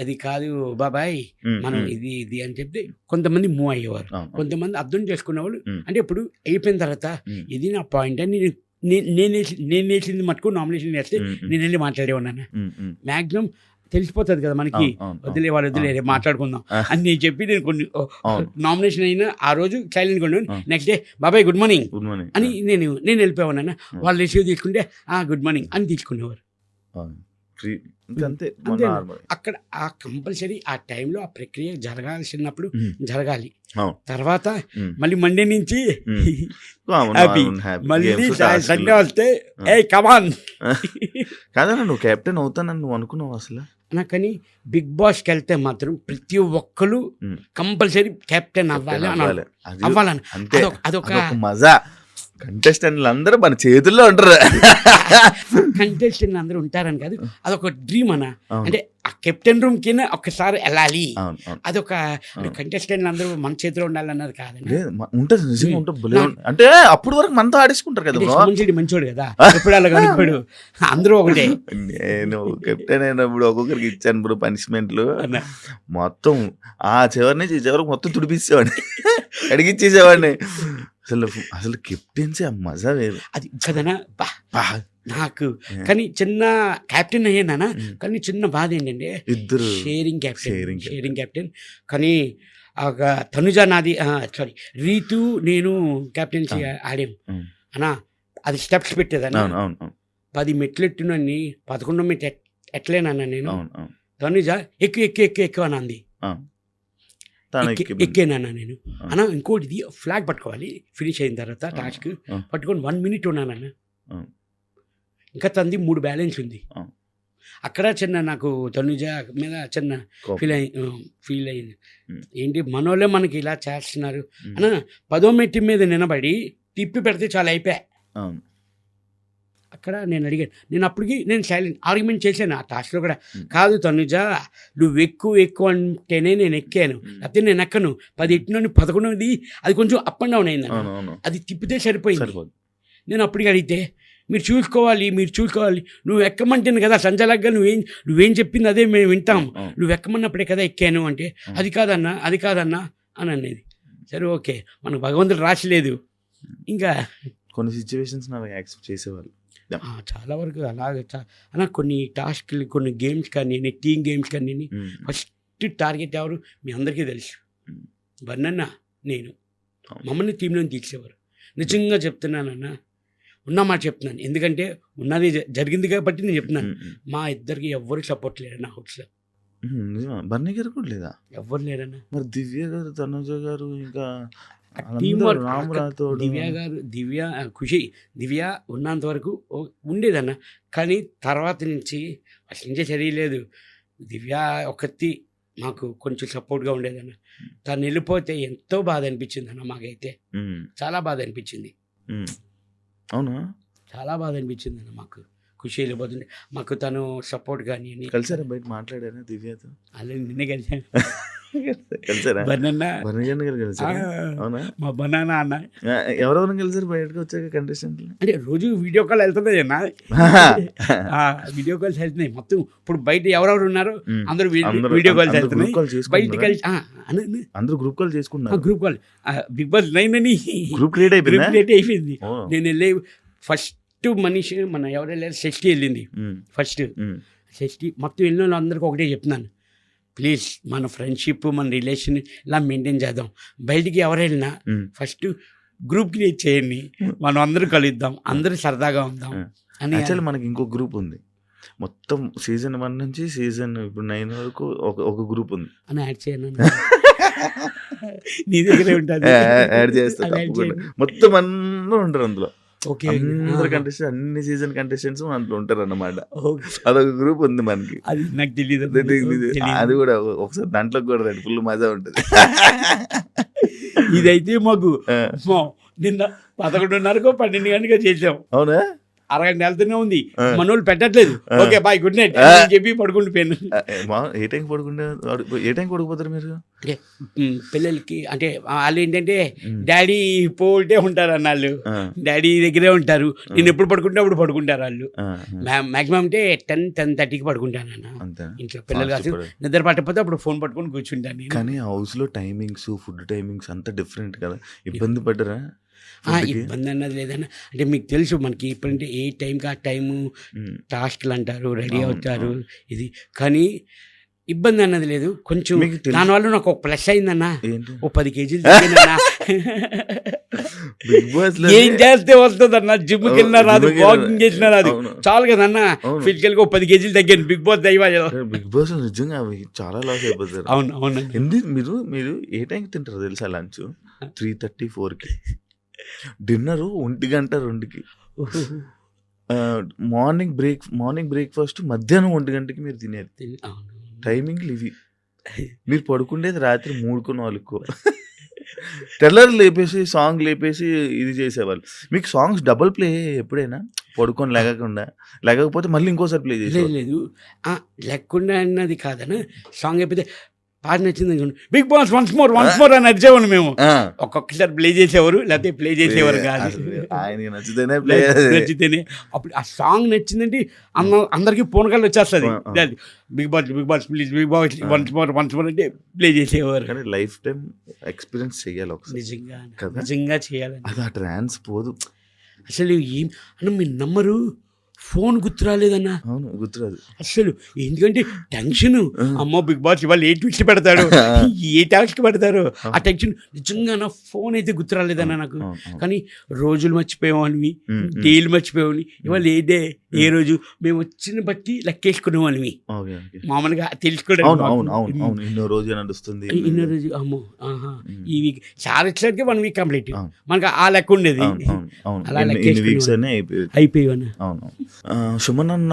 S2: అది కాదు బాబాయ్ మనం ఇది అని చెప్తే కొంతమంది మూవ్ అయ్యేవారు, కొంతమంది అర్థం చేసుకునేవాళ్ళు. అంటే ఇప్పుడు అయిపోయిన తర్వాత ఇది నా పాయింట్ అని నేను వేసింది మటుకు నామినేషన్ వేస్తే నేను వెళ్ళి మాట్లాడేవాడినా. మ్యాక్సిమం తెలిసిపోతుంది కదా మనకి, వదిలే మాట్లాడుకుందాం అని నేను చెప్పి, నేను కొన్ని నామినేషన్ అయినా ఆ రోజు సైలెంట్గా ఉండేవాడిని. నెక్స్ట్ డే బాబాయ్ గుడ్ మార్నింగ్ అని నేను వెళ్ళిపోయాను. వాళ్ళు రిసీవ్ తీసుకుంటే గుడ్ మార్నింగ్ అని తీసుకునేవారు. అక్కడ ఆ కంపల్సరీ ఆ టైంలో ఆ ప్రక్రియ జరగాల్సినప్పుడు జరగాలి. తర్వాత మళ్ళీ మండే నుంచి హ్యాపీ, మళ్ళీ సండే వస్తే ఏ కమాన్
S1: కాదన్నా, నువ్వు కెప్టెన్ అవుతానని నువ్వు అనుకున్నావు అసలు?
S2: కానీ బిగ్ బాస్కి వెళ్తే మాత్రం ప్రతి ఒక్కరు కంపల్సరీ కెప్టెన్ అవ్వాలని అదొక
S1: మజా. కంటెస్టెంట్లు అందరూ మన చేతుల్లో ఉంటారు.
S2: కంటెస్టెంట్లు అందరూ ఉంటారని కాదు, అదొక డ్రీమ్ అన్న. అంటే ఆ కెప్టెన్ రూమ్ కింద ఒక్కసారి వెళ్ళాలి, అదొక కంటెస్టెంట్లు అందరూ మన చేతిలో ఉండాలన్నది కాదండి.
S1: ఉంటుంది నిజంగా ఉంటుంది. అంటే అప్పుడు వరకు మనతో ఆడేసుకుంటారు కదా.
S2: మంచోడు కదా, ఎప్పుడు అలా కనుక్కోడు, అందరూ ఒకటే.
S1: నేను కెప్టెన్ అయినప్పుడు ఒక్కొక్కరికి ఇచ్చాను బ్రో పనిష్మెంట్లు. మొత్తం ఆ చివరి నుంచి ఈ చివరికి మొత్తం తుడిపిచ్చేవాడిని, అడిగిచ్చేసేవాడిని. అసలు కెప్టెన్సీ ఆ మజా వేరు.
S2: అది కదనా నాకు. కానీ చిన్న క్యాప్టెన్ అయ్యానా, కానీ చిన్న బాధ ఏంటంటే
S1: ఇద్దరు
S2: షేరింగ్ క్యాప్టెన్. కానీ తనుజ నాది సారీ రీతు నేను కెప్టెన్సీ ఆడాం అన్నా. అది స్టెప్స్ పెట్టేదన్నా. 10 మెట్లు ఎట్టునని 11 మెట్లు ఎట్లేనన్నా నేను. తనుజ ఎక్కువ అని అంది. ఎక్కేనన్నా నేను. అన్నా ఇంకోటి ఇది ఫ్లాగ్ పట్టుకోవాలి ఫినిష్ అయిన తర్వాత టాస్క్ పట్టుకొని 1 minute ఉన్నానన్నా. ఇంకా తంది 3 బ్యాలెన్స్ ఉంది. అక్కడ చిన్న నాకు తనుజ మీద చిన్న ఫీల్ అయింది. ఏంటి మనోళ్ళే మనకి ఇలా చేస్తున్నారు అన్న. 10వ మెట్టు మీద నిలబడి తిప్పి పెడితే చాలా అయిపోయా. అక్కడ నేను అడిగాను. నేను అప్పటికి నేను సైలెంట్ ఆర్గ్యుమెంట్ చేశాను ఆ టాస్క్లో కూడా. కాదు తనుజ నువ్వు ఎక్కువ అంటేనే నేను ఎక్కాను, లేకపోతే నేను ఎక్కను. 10 ఎట్టు నుండి 11ది అది కొంచెం అప్ అండ్ డౌన్ అయింది. అది తిప్పితే సరిపోయింది. నేను అప్పటికి అడిగితే మీరు చూసుకోవాలి నువ్వు ఎక్కమంటేను కదా సంజలగ్గా నువ్వేం చెప్పింది అదే మేము వింటాం, నువ్వు ఎక్కమన్నప్పుడే కదా ఎక్కాను అంటే అది కాదన్నా అని అనేది. సరే ఓకే, మనకు భగవంతుడు రాసిలేదు. ఇంకా
S1: కొన్ని సిచ్యువేషన్స్ యాక్సెప్ట్ చేసేవాళ్ళు
S2: చాలా వరకు అలాగే అలా కొన్ని టాస్క్లు కొన్ని గేమ్స్ కానీ టీమ్ గేమ్స్ కానీ ఫస్ట్ టార్గెట్ ఎవరు మీ అందరికీ తెలుసు. వర్ణన్న నేను మమ్మల్ని టీంలో తీసేవారు. నిజంగా చెప్తున్నానన్నా, ఉన్నమాట చెప్తున్నాను. ఎందుకంటే ఉన్నది జరిగింది కాబట్టి నేను చెప్తున్నాను. మా ఇద్దరికి ఎవ్వరు సపోర్ట్ లేరన్న హౌస్లో.
S1: బన్నీ గారు కూడా లేదా?
S2: ఎవ్వరు లేరన్నా.
S1: మరి దివ్య గారు తనుజ గారు ఇంకా
S2: టీం వర్క్ దివ్య ఖుషి దివ్య ఉన్నంత వరకు ఉండేదన్న. కానీ తర్వాత నుంచి అసలు నుంచే చర్యలేదు. దివ్య ఒకటి మాకు కొంచెం సపోర్ట్గా ఉండేదన్న. తను వెళ్ళిపోతే ఎంతో బాధ అనిపించింది అన్న. మాకైతే చాలా బాధ అనిపించింది.
S1: అవునా?
S2: చాలా బాధ అనిపించింది అన్న. మాకు ఖుషి వెళ్ళిపోతుండే. మాకు తను సపోర్ట్ కానీ
S1: కలిసారా? బయట మాట్లాడారా దివ్యతో?
S2: అలా నిన్నే కలిసాను.
S1: అవునా?
S2: మా బనానా అన్న
S1: ఎవరెవరు కలిసారు బయటకు వచ్చాక కంటెస్టెంట్లు?
S2: అంటే రోజు వీడియో కాల్ వెళ్తున్నాయి అన్న. వీడియో కాల్స్ వెళ్తున్నాయి మొత్తం. ఇప్పుడు బయట ఎవరెవరు ఉన్నారో అందరూ వీడియో కాల్స్ వెళ్తున్నాయి. బయట కలిసి
S1: అందరూ గ్రూప్ కాల్ చేసుకున్నారు.
S2: గ్రూప్ కాల్ బిగ్ బాస్ 9 అని
S1: గ్రూప్ క్రియేట్
S2: అయిపోయింది. నేను వెళ్ళే ఫస్ట్ మనిషి మన ఎవరు వెళ్ళారు షష్ఠి వెళ్ళింది. ఫస్ట్ షష్ఠి మొత్తం వెళ్ళిన వాళ్ళు అందరికీ ఒకటే చెప్తున్నాను, ప్లీజ్ మన ఫ్రెండ్షిప్ మన రిలేషన్ ఇలా మెయింటైన్ చేద్దాం. బయటికి ఎవరు వెళ్ళినా ఫస్ట్ గ్రూప్ క్రియేట్ చేయండి, మనం అందరూ కలుద్దాం, అందరూ సరదాగా ఉందాం అని.
S1: యాక్చువల్లీ మనకి ఇంకో గ్రూప్ ఉంది. మొత్తం సీజన్ 1 నుంచి సీజన్ ఇప్పుడు 9 వరకు ఒక గ్రూప్ ఉంది
S2: అని యాడ్ చేయను. నీ దగ్గరే ఉంటుంది.
S1: యాడ్ చేస్తాను. మొత్తం అందరూ ఉంటారు అందులో. అందరు కంటెస్టెంట్స్ అన్ని సీజన్ కంటెస్టెంట్స్ అందులో ఉంటారు అన్నమాట. అదొక గ్రూప్ ఉంది మనకి.
S2: అది నాకు తెలియదు.
S1: అది కూడా ఒకసారి దాంట్లో కూడా ఫుల్ మజా ఉంటుంది.
S2: ఇదైతే మాకు నిన్న 11:30 12 గంటగా చేసాం.
S1: అవునా?
S2: అరగంట వెళ్తూనే ఉంది. మనోళ్ళు పెట్టట్లేదు. ఓకే బాయ్ గుడ్ నైట్ చెప్పి పడుకుంటుపోయాను.
S1: ఏ టైం పడుకోపోతారు మీరు?
S2: పిల్లలకి అంటే వాళ్ళు ఏంటంటే డాడీ పోల్టే ఉంటారు అన్నాళ్ళు. డాడీ దగ్గరే ఉంటారు. నేను ఎప్పుడు పడుకుంటే అప్పుడు పడుకుంటారు వాళ్ళు. మాక్సిమం అంటే 10-10:30కి పడుకుంటాను అన్న ఇంట్లో. పిల్లలు కాదు నిద్ర పట్టకపోతే అప్పుడు ఫోన్ పట్టుకొని కూర్చుంటాను.
S1: కానీ హౌస్ లో టైమింగ్స్ ఫుడ్ టైమింగ్స్ అంతా డిఫరెంట్ కదా, ఇబ్బంది పడ్డరా?
S2: ఇబ్బంది అన్నది లేదన్న. అంటే మీకు తెలుసు మనకి ఇప్పుడంటే ఏ టైంకి ఆ టైము టాస్క్లు అంటారు, రెడీ అవుతారు ఇది. కానీ ఇబ్బంది అన్నది లేదు. కొంచెం దానివల్ల నాకు ఒక ప్లస్ అయిందన్న. ఓ 10 kgs తగ్గినన్నా. ఏం చేస్తే వస్తుంది అన్న. జిమ్కి వెళ్ళినా రాదు, వాకింగ్ చేసినా రాదు, చాలు కదన్న. ఫిజికల్ గా ఓ 10 kgs తగ్గాను. బిగ్ బాస్
S1: బిగ్ బాస్ నిజంగా చాలా లాస్ అయిపోతారు.
S2: అవును.
S1: మీరు ఏ టైంకి తింటారు తెలుసా? లంచ్ 3:30 4కి, డిన్నర్ 1 గంట 2కి, మార్నింగ్ బ్రేక్ఫాస్ట్ మధ్యాహ్నం 1 గంటకి మీరు తినేది. టైమింగ్లు ఇవి. మీరు పడుకుండేది రాత్రి 3కో 4కో. తెల్లరు లేపేసి సాంగ్ లేపేసి ఇది చేసేవాళ్ళు. మీకు సాంగ్స్ డబుల్ ప్లే ఎప్పుడైనా పడుకొని లేకపోతే మళ్ళీ ఇంకోసారి ప్లే చేసేది?
S2: లేదు లేకుండా అన్నది కాదన్న. సాంగ్ అయిపోతే పాట నచ్చింది బిగ్ బాస్ వన్స్ మోర్ అని నచ్చేవాళ్ళు మేము. ఒక్కొక్కసారి ప్లే చేసేవారు, లేకపోతే ప్లే చేసేవారు కాదు. నచ్చితేనే అప్పుడు ఆ సాంగ్ నచ్చిందంటే అందరికి ఫోన్ కాల్ వచ్చేస్తుంది. Bigg Boss please Bigg Boss once more అంటే ప్లే చేసేవారు.
S1: కానీ లైఫ్ టైం ఎక్స్పీరియన్స్ చేయాలి
S2: నిజంగా చేయాలి.
S1: అది ఆ ట్రాన్స్ పోదు
S2: అసలు. ఏం అన్న మీరు నమ్మరు, ఫోన్ గుర్తు రాలేదన్న.
S1: అవును, గుర్తురాదు
S2: అసలు ఎందుకంటే టెన్షన్, అమ్మో బిగ్ బాస్ ఇవాళ ఏ ట్విస్ట్ పెడతాడు, ఏ టాస్క్ పెడతారు, ఆ టెన్షన్. నిజంగా నా ఫోన్ అయితే గుర్తు రాలేదన్న నాకు. కానీ రోజులు మర్చిపోయేవాళ్ళవి, డేలు మర్చిపోయేవాళ్ళవి. ఇవాళ ఏ డే ఏ రోజు మేము వచ్చిన బట్టి లెక్కేసుకునేవాళ్ళవి మామూలుగా తెలుసుకోవడం.
S1: ఇన్నో రోజు నడుస్తుంది,
S2: ఇన్నో రోజు అమ్మో ఈ వీక్ సార్ వచ్చేసరికి 1 వీక్ కంప్లీట్, మనకు ఆ లెక్క ఉండేది. అలా అయిపోయాను.
S1: అవును. సుమన్ అన్న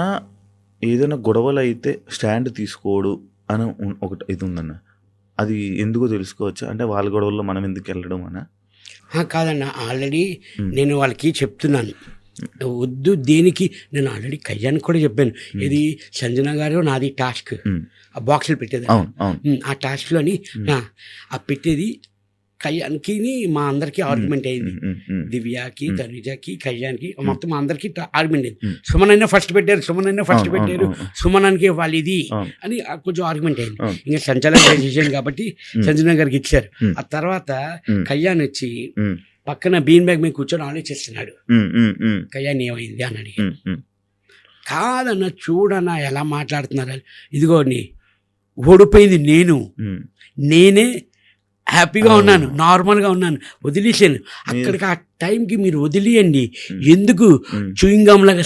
S1: ఏదైనా గొడవలు అయితే స్టాండ్ తీసుకోడు అని ఒకటి ఇది ఉందన్న, అది ఎందుకో తెలుసుకోవచ్చా? అంటే వాళ్ళ గొడవల్లో మనం ఎందుకు వెళ్ళడం అన్న?
S2: కాదన్న, ఆల్రెడీ నేను వాళ్ళకి చెప్తున్నాను వద్దు దేనికి. నేను ఆల్రెడీ కళ్యాణ్ కూడా చెప్పాను, ఇది సంజన గారు నాది టాస్క్, ఆ బాక్సులు పెట్టేది ఆ టాస్క్లోని ఆ పెట్టేది కళ్యాణ్కి మా అందరికీ ఆర్గ్యుమెంట్ అయింది. దివ్యాకి, తనుజకి, కళ్యాణ్కి మొత్తం మా అందరికీ ఆర్గ్యుమెంట్ అయింది. సుమన్ అయినా ఫస్ట్ పెట్టారు, సుమనానికి వాళ్ళు ఇది అని కొంచెం ఆర్గ్యుమెంట్ అయింది. ఇంకా సంచలన డెసిషన్ కాబట్టి సంజన గారికి ఇచ్చారు. ఆ తర్వాత కళ్యాణ్ వచ్చి పక్కన బీన్ బ్యాగ్ మీద కూర్చొని ఆలోచిస్తున్నాడు, కళ్యాణ్ ఏమైంది అని అడిగి. కాదన్న చూడన్నా ఎలా మాట్లాడుతున్నారు, ఇదిగో ఓడిపోయింది నేనే హ్యాపీగా ఉన్నాను, నార్మల్గా ఉన్నాను, వదిలేసాను. అక్కడికి ఆ టైంకి మీరు వదిలేయండి, ఎందుకు చూయింగం లాగా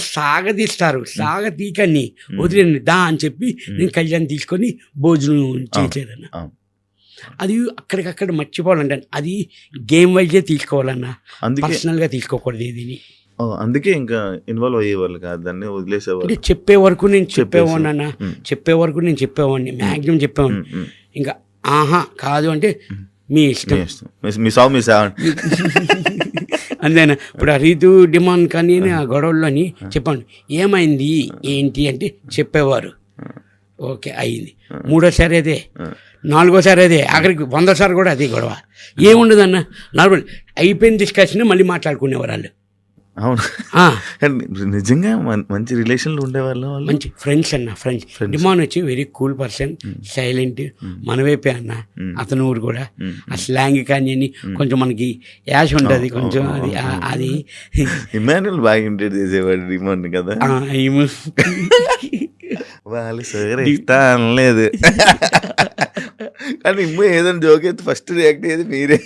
S2: సాగతీకని వదిలేండి దా అని చెప్పి నేను కళ్యాణ్ తీసుకొని భోజనం చేసేదన్న. అది అక్కడికక్కడ మర్చిపోవాలంటే అది గేమ్ వైజే తీసుకోవాలన్నా, పర్సనల్గా తీసుకోకూడదు ఏదిని.
S1: అందుకే ఇంకా ఇన్వాల్వ్ అయ్యేవాళ్ళు కాదు, దాన్ని వదిలేసేవాళ్ళు.
S2: అంటే చెప్పే వరకు నేను చెప్పేవాడిని మ్యాక్సిమం చెప్పేవాడిని. ఇంకా కాదు అంటే మీ ఇష్టం, అంతేనా. ఇప్పుడు ఆ రీతు డిమాండ్ కానీ ఆ గొడవల్లోని చెప్పండి ఏమైంది ఏంటి అంటే చెప్పేవారు, ఓకే అయింది. మూడోసారి అదే, నాలుగోసారి అదే, ఆఖరికి 100సారి కూడా అదే గొడవ. ఏముండదన్న, నార్మల్ అయిపోయిన డిస్కషన్ మళ్ళీ మాట్లాడుకునేవారు వాళ్ళు.
S1: అవును, నిజంగా మంచి రిలేషన్లు ఉండేవాళ్ళు,
S2: మంచి ఫ్రెండ్స్ అన్న. ఫ్రెండ్స్ డిమాండ్ వచ్చి వెరీ కూల్ పర్సన్, సైలెంట్, మనవైపే అన్న. అతను ఊరు కూడా ఆ స్లాంగ్ కానీ అని కొంచెం మనకి యాష్ ఉంటుంది కొంచెం, అది
S1: ఇమాన్యుల్ బాగా ఇంట్రడ్యూస్ చేసేవాడు డిమాండ్ కదా. వాళ్ళు సరే ఇష్టం లేదు కానీ ఏదైనా జోక్ అయితే ఫస్ట్ రియాక్ట్ అయ్యేది మీరే.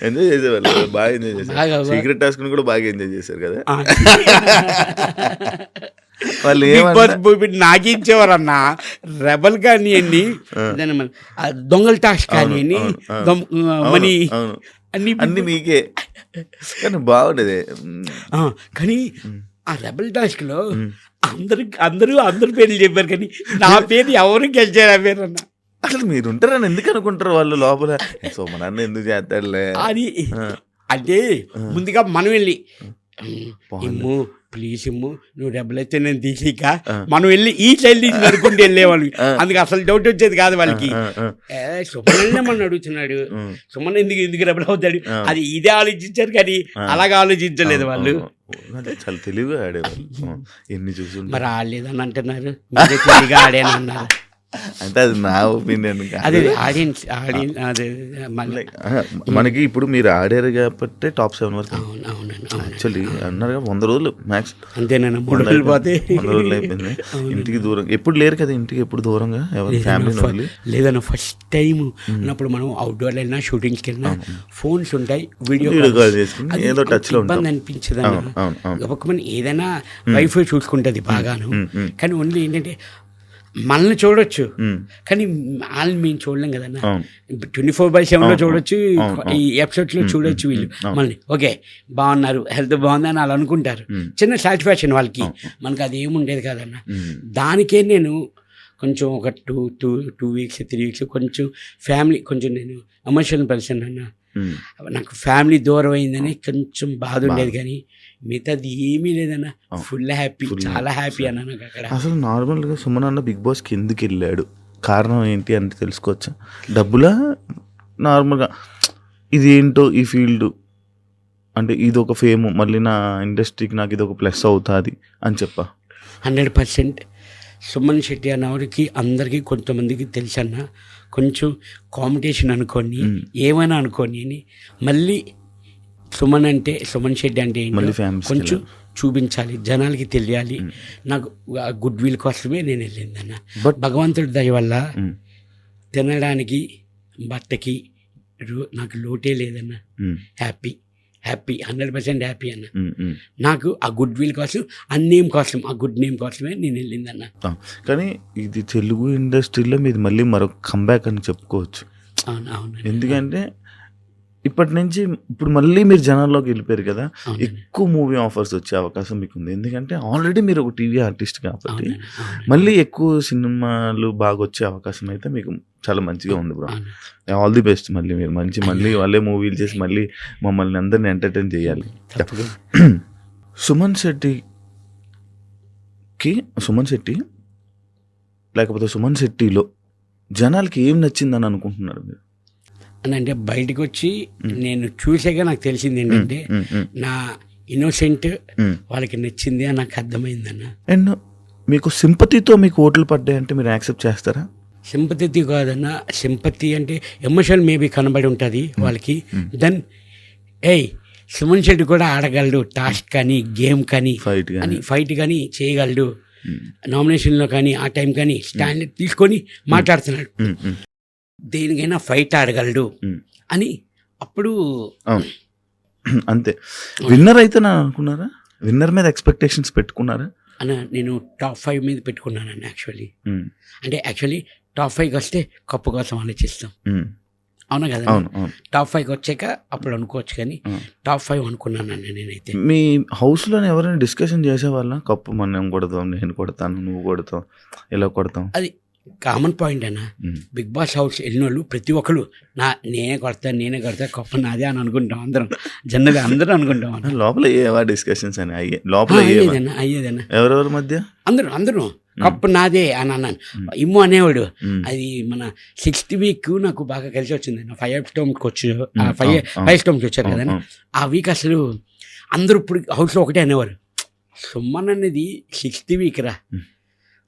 S1: ఎంజాయ్ చేసేవాళ్ళు, బాగా ఎంజాయ్ చేశారు. సీక్రెట్ టాస్క్ కూడా బాగా ఎంజాయ్ చేశారు కదా వాళ్ళు.
S2: నాకించేవారు అన్న రెబల్ కానీ అన్ని, దొంగల టాస్క్ కానీ మనీ
S1: అన్ని మీకే, కానీ బాగుండేది.
S2: కానీ ఆ రెబల్ టాస్క్ లో అందరూ పేర్లు చెప్పారు, కానీ నా పేరు ఎవరు గెలిచారు ఆ పేరు అన్న.
S1: అసలు మీరు ఉంటారని ఎందుకు అనుకుంటారు వాళ్ళు లోపల, సోమనాన్న ఎందుకు చేస్తాడులే
S2: అది. అంటే ముందుగా మనం వెళ్ళి ఇమ్ము ప్లీజ్ ఇమ్ము, నువ్వు డబ్బులు అయితే నేను తీసిక మనం వెళ్ళి ఈ చైల్డ్ నడుకుంటూ వెళ్ళేవాళ్ళు. అందుకు అసలు డౌట్ వచ్చేది కాదు వాళ్ళకి. సుమన్ మన అడుగుతున్నాడు, సుమన్ ఎందుకు డబ్బులు అవుతాడు, అది ఇదే ఆలోచించారు కానీ అలాగే ఆలోచించలేదు వాళ్ళు.
S1: చాలా తెలివిగా ఆడేవాళ్ళు. ఎన్ని చూసి
S2: మరి ఆడలేదని అంటున్నారు, తెలివిగా ఆడేనన్నారు.
S1: అంటే అది నా ఒపీనియన్.
S2: అదే ఆడియన్స్
S1: మనకి ఇప్పుడు మీరు ఆడారు కాబట్టి టాప్ 7 వరకు. యాక్చువల్లీ అన్నారు 100 రోజులు మ్యాక్స్,
S2: అంతేనా? 3 రోజులు పోతే
S1: 100 రోజులు అయిపోయింది. ఇంటికి దూరం ఎప్పుడు లేరు కదా, ఇంటికి ఎప్పుడు దూరంగా ఎవరి ఫ్యామిలీ
S2: లేదన్న. ఫస్ట్ టైం అన్నప్పుడు మనం అవుట్డోర్ వెళ్ళినా షూటింగ్స్కి వెళ్ళినా ఫోన్స్ ఉంటాయి, వీడియో
S1: కాల్ చేసుకుని ఏదో టచ్ లో
S2: ఇబ్బంది అనిపించదు అన్న. ఒక మన ఏదైనా వైఫై చూసుకుంటుంది బాగాను, కానీ ఓన్లీ ఏంటంటే మనల్ని చూడొచ్చు కానీ వాళ్ళని మేము చూడలేం కదన్నా. 24/7 చూడొచ్చు, ఈ ఎపిసోడ్స్లో చూడొచ్చు వీళ్ళు మనల్ని. ఓకే బాగున్నారు, హెల్త్ బాగుంది అని వాళ్ళు అనుకుంటారు, చిన్న సాటిస్ఫాక్షన్ వాళ్ళకి. మనకు అది ఏముండేది కాదన్న. దానికే నేను కొంచెం ఒక 2 వీక్స్ 3 వీక్స్ కొంచెం ఫ్యామిలీ, కొంచెం నేను ఎమోషనల్ పర్సన్ అన్న. నాకు ఫ్యామిలీ దూరం అయిందని కొంచెం బాధ ఉండేది, కానీ మిగతాది ఏమీ లేదన్న. ఫుల్ హ్యాపీ, చాలా హ్యాపీ అన్న నాకు అక్కడ.
S1: అసలు నార్మల్గా సుమన్ అన్న బిగ్ బాస్కి ఎందుకు వెళ్ళాడు, కారణం ఏంటి అంటే తెలుసుకోవచ్చా? డబ్బులా, నార్మల్గా ఇది ఏంటో ఈ ఫీల్డ్ అంటే ఇది ఒక ఫేమ్, మళ్ళీ నా ఇండస్ట్రీకి నాకు ఇది ఒక ప్లస్ అవుతుంది అని చెప్పా?
S2: 100% సుమన్ శెట్టి అన్నవాడికి అందరికీ కొంతమందికి తెలుసన్న. కొంచెం కాంపిటీషన్ అనుకోని ఏమైనా అనుకోని అని మళ్ళీ సుమన్ అంటే సుమన్ శెట్టి అంటే ఏంటో
S1: మళ్ళీ ఫ్యామిలీ
S2: కొంచెం చూపించాలి, జనాలకి తెలియాలి. నాకు గుడ్ విల్ కోసమే నేను వెళ్ళిందన్న.
S1: బట్
S2: భగవంతుడి దయ వల్ల తినడానికి బట్టకి నాకు లోటే లేదన్న. హ్యాపీ 100% హ్యాపీ అన్న. నాకు ఆ గుడ్ విల్ కోసం, ఆ నేమ్ కోసం, ఆ గుడ్ నేమ్ కోసమే నేను వెళ్ళిందన్న.
S1: కానీ ఇది తెలుగు ఇండస్ట్రీలో మీది మళ్ళీ మరొక కంబ్యాక్ అని చెప్పుకోవచ్చు.
S2: అవును.
S1: ఎందుకంటే ఇప్పటి నుంచి ఇప్పుడు మళ్ళీ మీరు జనాల్లోకి వెళ్ళిపోయారు కదా, ఎక్కువ మూవీ ఆఫర్స్ వచ్చే అవకాశం మీకు ఉంది. ఎందుకంటే ఆల్రెడీ మీరు ఒక టీవీ ఆర్టిస్ట్ కాబట్టి మళ్ళీ ఎక్కువ సినిమాలు బాగా వచ్చే అవకాశం అయితే మీకు చాలా మంచిగా ఉంది బ్రో. All the best. మళ్ళీ మీరు మళ్ళీ వాళ్ళే మూవీలు చేసి మళ్ళీ మమ్మల్ని అందరిని ఎంటర్టైన్ చేయాలి. సుమన్ శెట్టి లేకపోతే సుమన్ శెట్టిలో జనాలకి ఏం నచ్చిందని అనుకుంటున్నారు మీరు?
S2: అని అంటే బయటకు వచ్చి నేను చూసాక నాకు తెలిసింది ఏంటంటే నా ఇన్నోసెంట్ వాళ్ళకి నచ్చింది అని నాకు అర్థమైందన్న.
S1: అండ్ మీకు సింపతితో మీకు ఓట్లు పడ్డాయంటే మీరు యాక్సెప్ట్ చేస్తారా?
S2: సింపతి కాదన్న, సింపతి అంటే ఎమోషన్ మేబీ కనబడి ఉంటుంది వాళ్ళకి. దెన్ సుమన్ శెట్టి కూడా ఆడగలడు, టాస్క్ కానీ గేమ్ కానీ ఫైట్ కానీ చేయగలడు, నామినేషన్లో కానీ ఆ టైం కానీ స్టాండ్ తీసుకొని మాట్లాడుతున్నాడు, దేనికైనా ఫైట్ ఆడగలడు అని. అప్పుడు
S1: అంతే. విన్నర్ అయితే నా అనుకున్నారా? విన్నర్ మీద ఎక్స్పెక్టేషన్స్ పెట్టుకున్నారా?
S2: అన్న నేను టాప్ 5 మీద పెట్టుకున్నానన్న. యాక్చువల్లీ టాప్ 5కి వస్తే కప్పు కోసం ఆలోచిస్తాం, అవునా కదా? టాప్ 5కి వచ్చాక అప్పుడు అనుకోవచ్చు, కానీ టాప్ 5 అనుకున్నానన్న నేనైతే.
S1: మీ హౌస్లో ఎవరైనా డిస్కషన్ చేసేవాళ్ళ, కప్పు మనం కొడతాం, నేను కొడతాను, నువ్వు కొడతావు, ఇలా కొడతాం? అది
S2: కామన్ పాయింట్ అన్న. బిగ్ బాస్ హౌస్ వెళ్ళిన వాళ్ళు ప్రతి ఒక్కరు నేనే కొడతా కప్పు నాదే అని అనుకుంటాం. జనరల్గా అందరూ అనుకుంటాం.
S1: లోపల ఏవా డిస్కషన్స్ అని అయ్యేదన్న ఎవరెవరి మధ్య అందరూ
S2: కప్పు నాదే అని అన్నాను. ఇమ్ము అనేవాడు. అది మన 6th వీక్ నాకు బాగా కలిసి వచ్చింది. 5 స్టోమ్కి వచ్చారు, 5 స్టోమ్కి వచ్చారు కదా. ఆ వీక్ అసలు అందరూ ఇప్పుడు హౌస్లో ఒకటే అనేవారు, సుమన్ అనేది 6th వీక్ రా,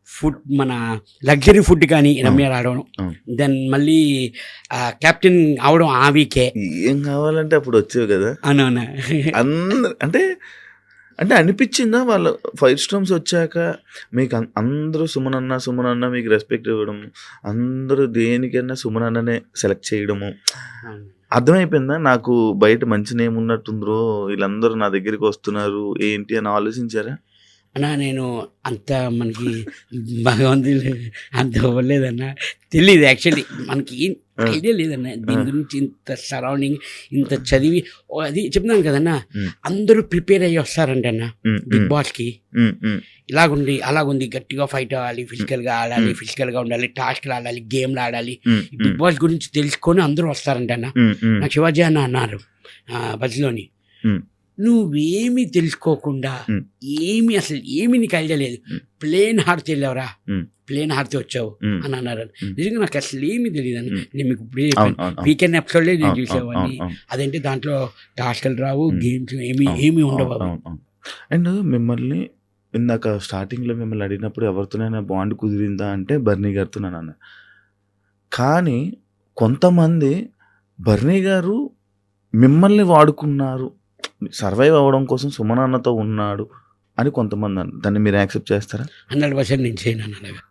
S2: ఫుడ్ మన లగ్జరీ ఫుడ్ కానీ రమ్య రావడం, దెన్ మళ్ళీ కెప్టెన్ అవడం ఆ వీకే.
S1: ఏం కావాలంటే అప్పుడు వచ్చేవి కదా.
S2: అవునవునా.
S1: అంటే అనిపించిందా వాళ్ళు 5 స్టోమ్స్ వచ్చాక మీకు అందరూ సుమన్ అన్న మీకు రెస్పెక్ట్ ఇవ్వడం, అందరూ దేనికైనా సుమన్ అన్ననే సెలెక్ట్ చేయడము అర్థమైపోయిందా? నాకు బయట మంచి నేమ్ ఉన్నట్టుందో, వీళ్ళందరూ నా దగ్గరికి వస్తున్నారు ఏంటి అని ఆలోచించారా?
S2: అన్నా నేను అంత మనకి భగవంతుడు అంత ఇవ్వలేదన్న, తెలియదు. యాక్చువల్లీ మనకి ఐడియా లేదన్న దీని గురించి. ఇంత సరౌండింగ్, ఇంత చదివి అది చెప్తున్నాను కదన్నా, అందరూ ప్రిపేర్ అయ్యి వస్తారంటన్న బిగ్ బాస్కి. ఇలాగుంది అలాగుంది, గట్టిగా ఫైట్ అవ్వాలి, ఫిజికల్గా ఆడాలి, ఫిజికల్గా ఉండాలి, టాస్క్లు ఆడాలి, గేమ్లు ఆడాలి, బిగ్ బాస్ గురించి తెలుసుకొని అందరూ వస్తారంటన్న. నాకు శివాజీ అన్న అన్నారు బజ్లోని, నువ్వేమి తెలుసుకోకుండా అసలు ఏమి నీకు ఐడియా లేదు, ప్లేన్ హార్ట్ వెళ్ళావురా, ప్లేన్ హార్ట్ వచ్చావు అని అన్నారు. నిజంగా నాకు అసలు ఏమి తెలియదు అని. నేను మీకు వీకెండ్ ఎపిసోడ్లే నేను చూసేవాడిని. అదేంటి దాంట్లో టాస్క్లు రావు, గేమ్స్ ఏమి ఉండవు.
S1: అండ్ మిమ్మల్ని ఇందాక స్టార్టింగ్లో మిమ్మల్ని అడిగినప్పుడు ఎవరితోనైనా బాండ్ కుదిరిందా అంటే బర్నీ గారితో అన్న. కానీ కొంతమంది బర్నీ గారు మిమ్మల్ని వాడుకున్నారు, సర్వైవ్ అవ్వడం కోసం సుమన్ అన్నతో ఉన్నాడు అని కొంతమంది అన్నారు. దాన్ని మీరు యాక్సెప్ట్ చేస్తారా?
S2: 100% నేను చేయను అలాగా.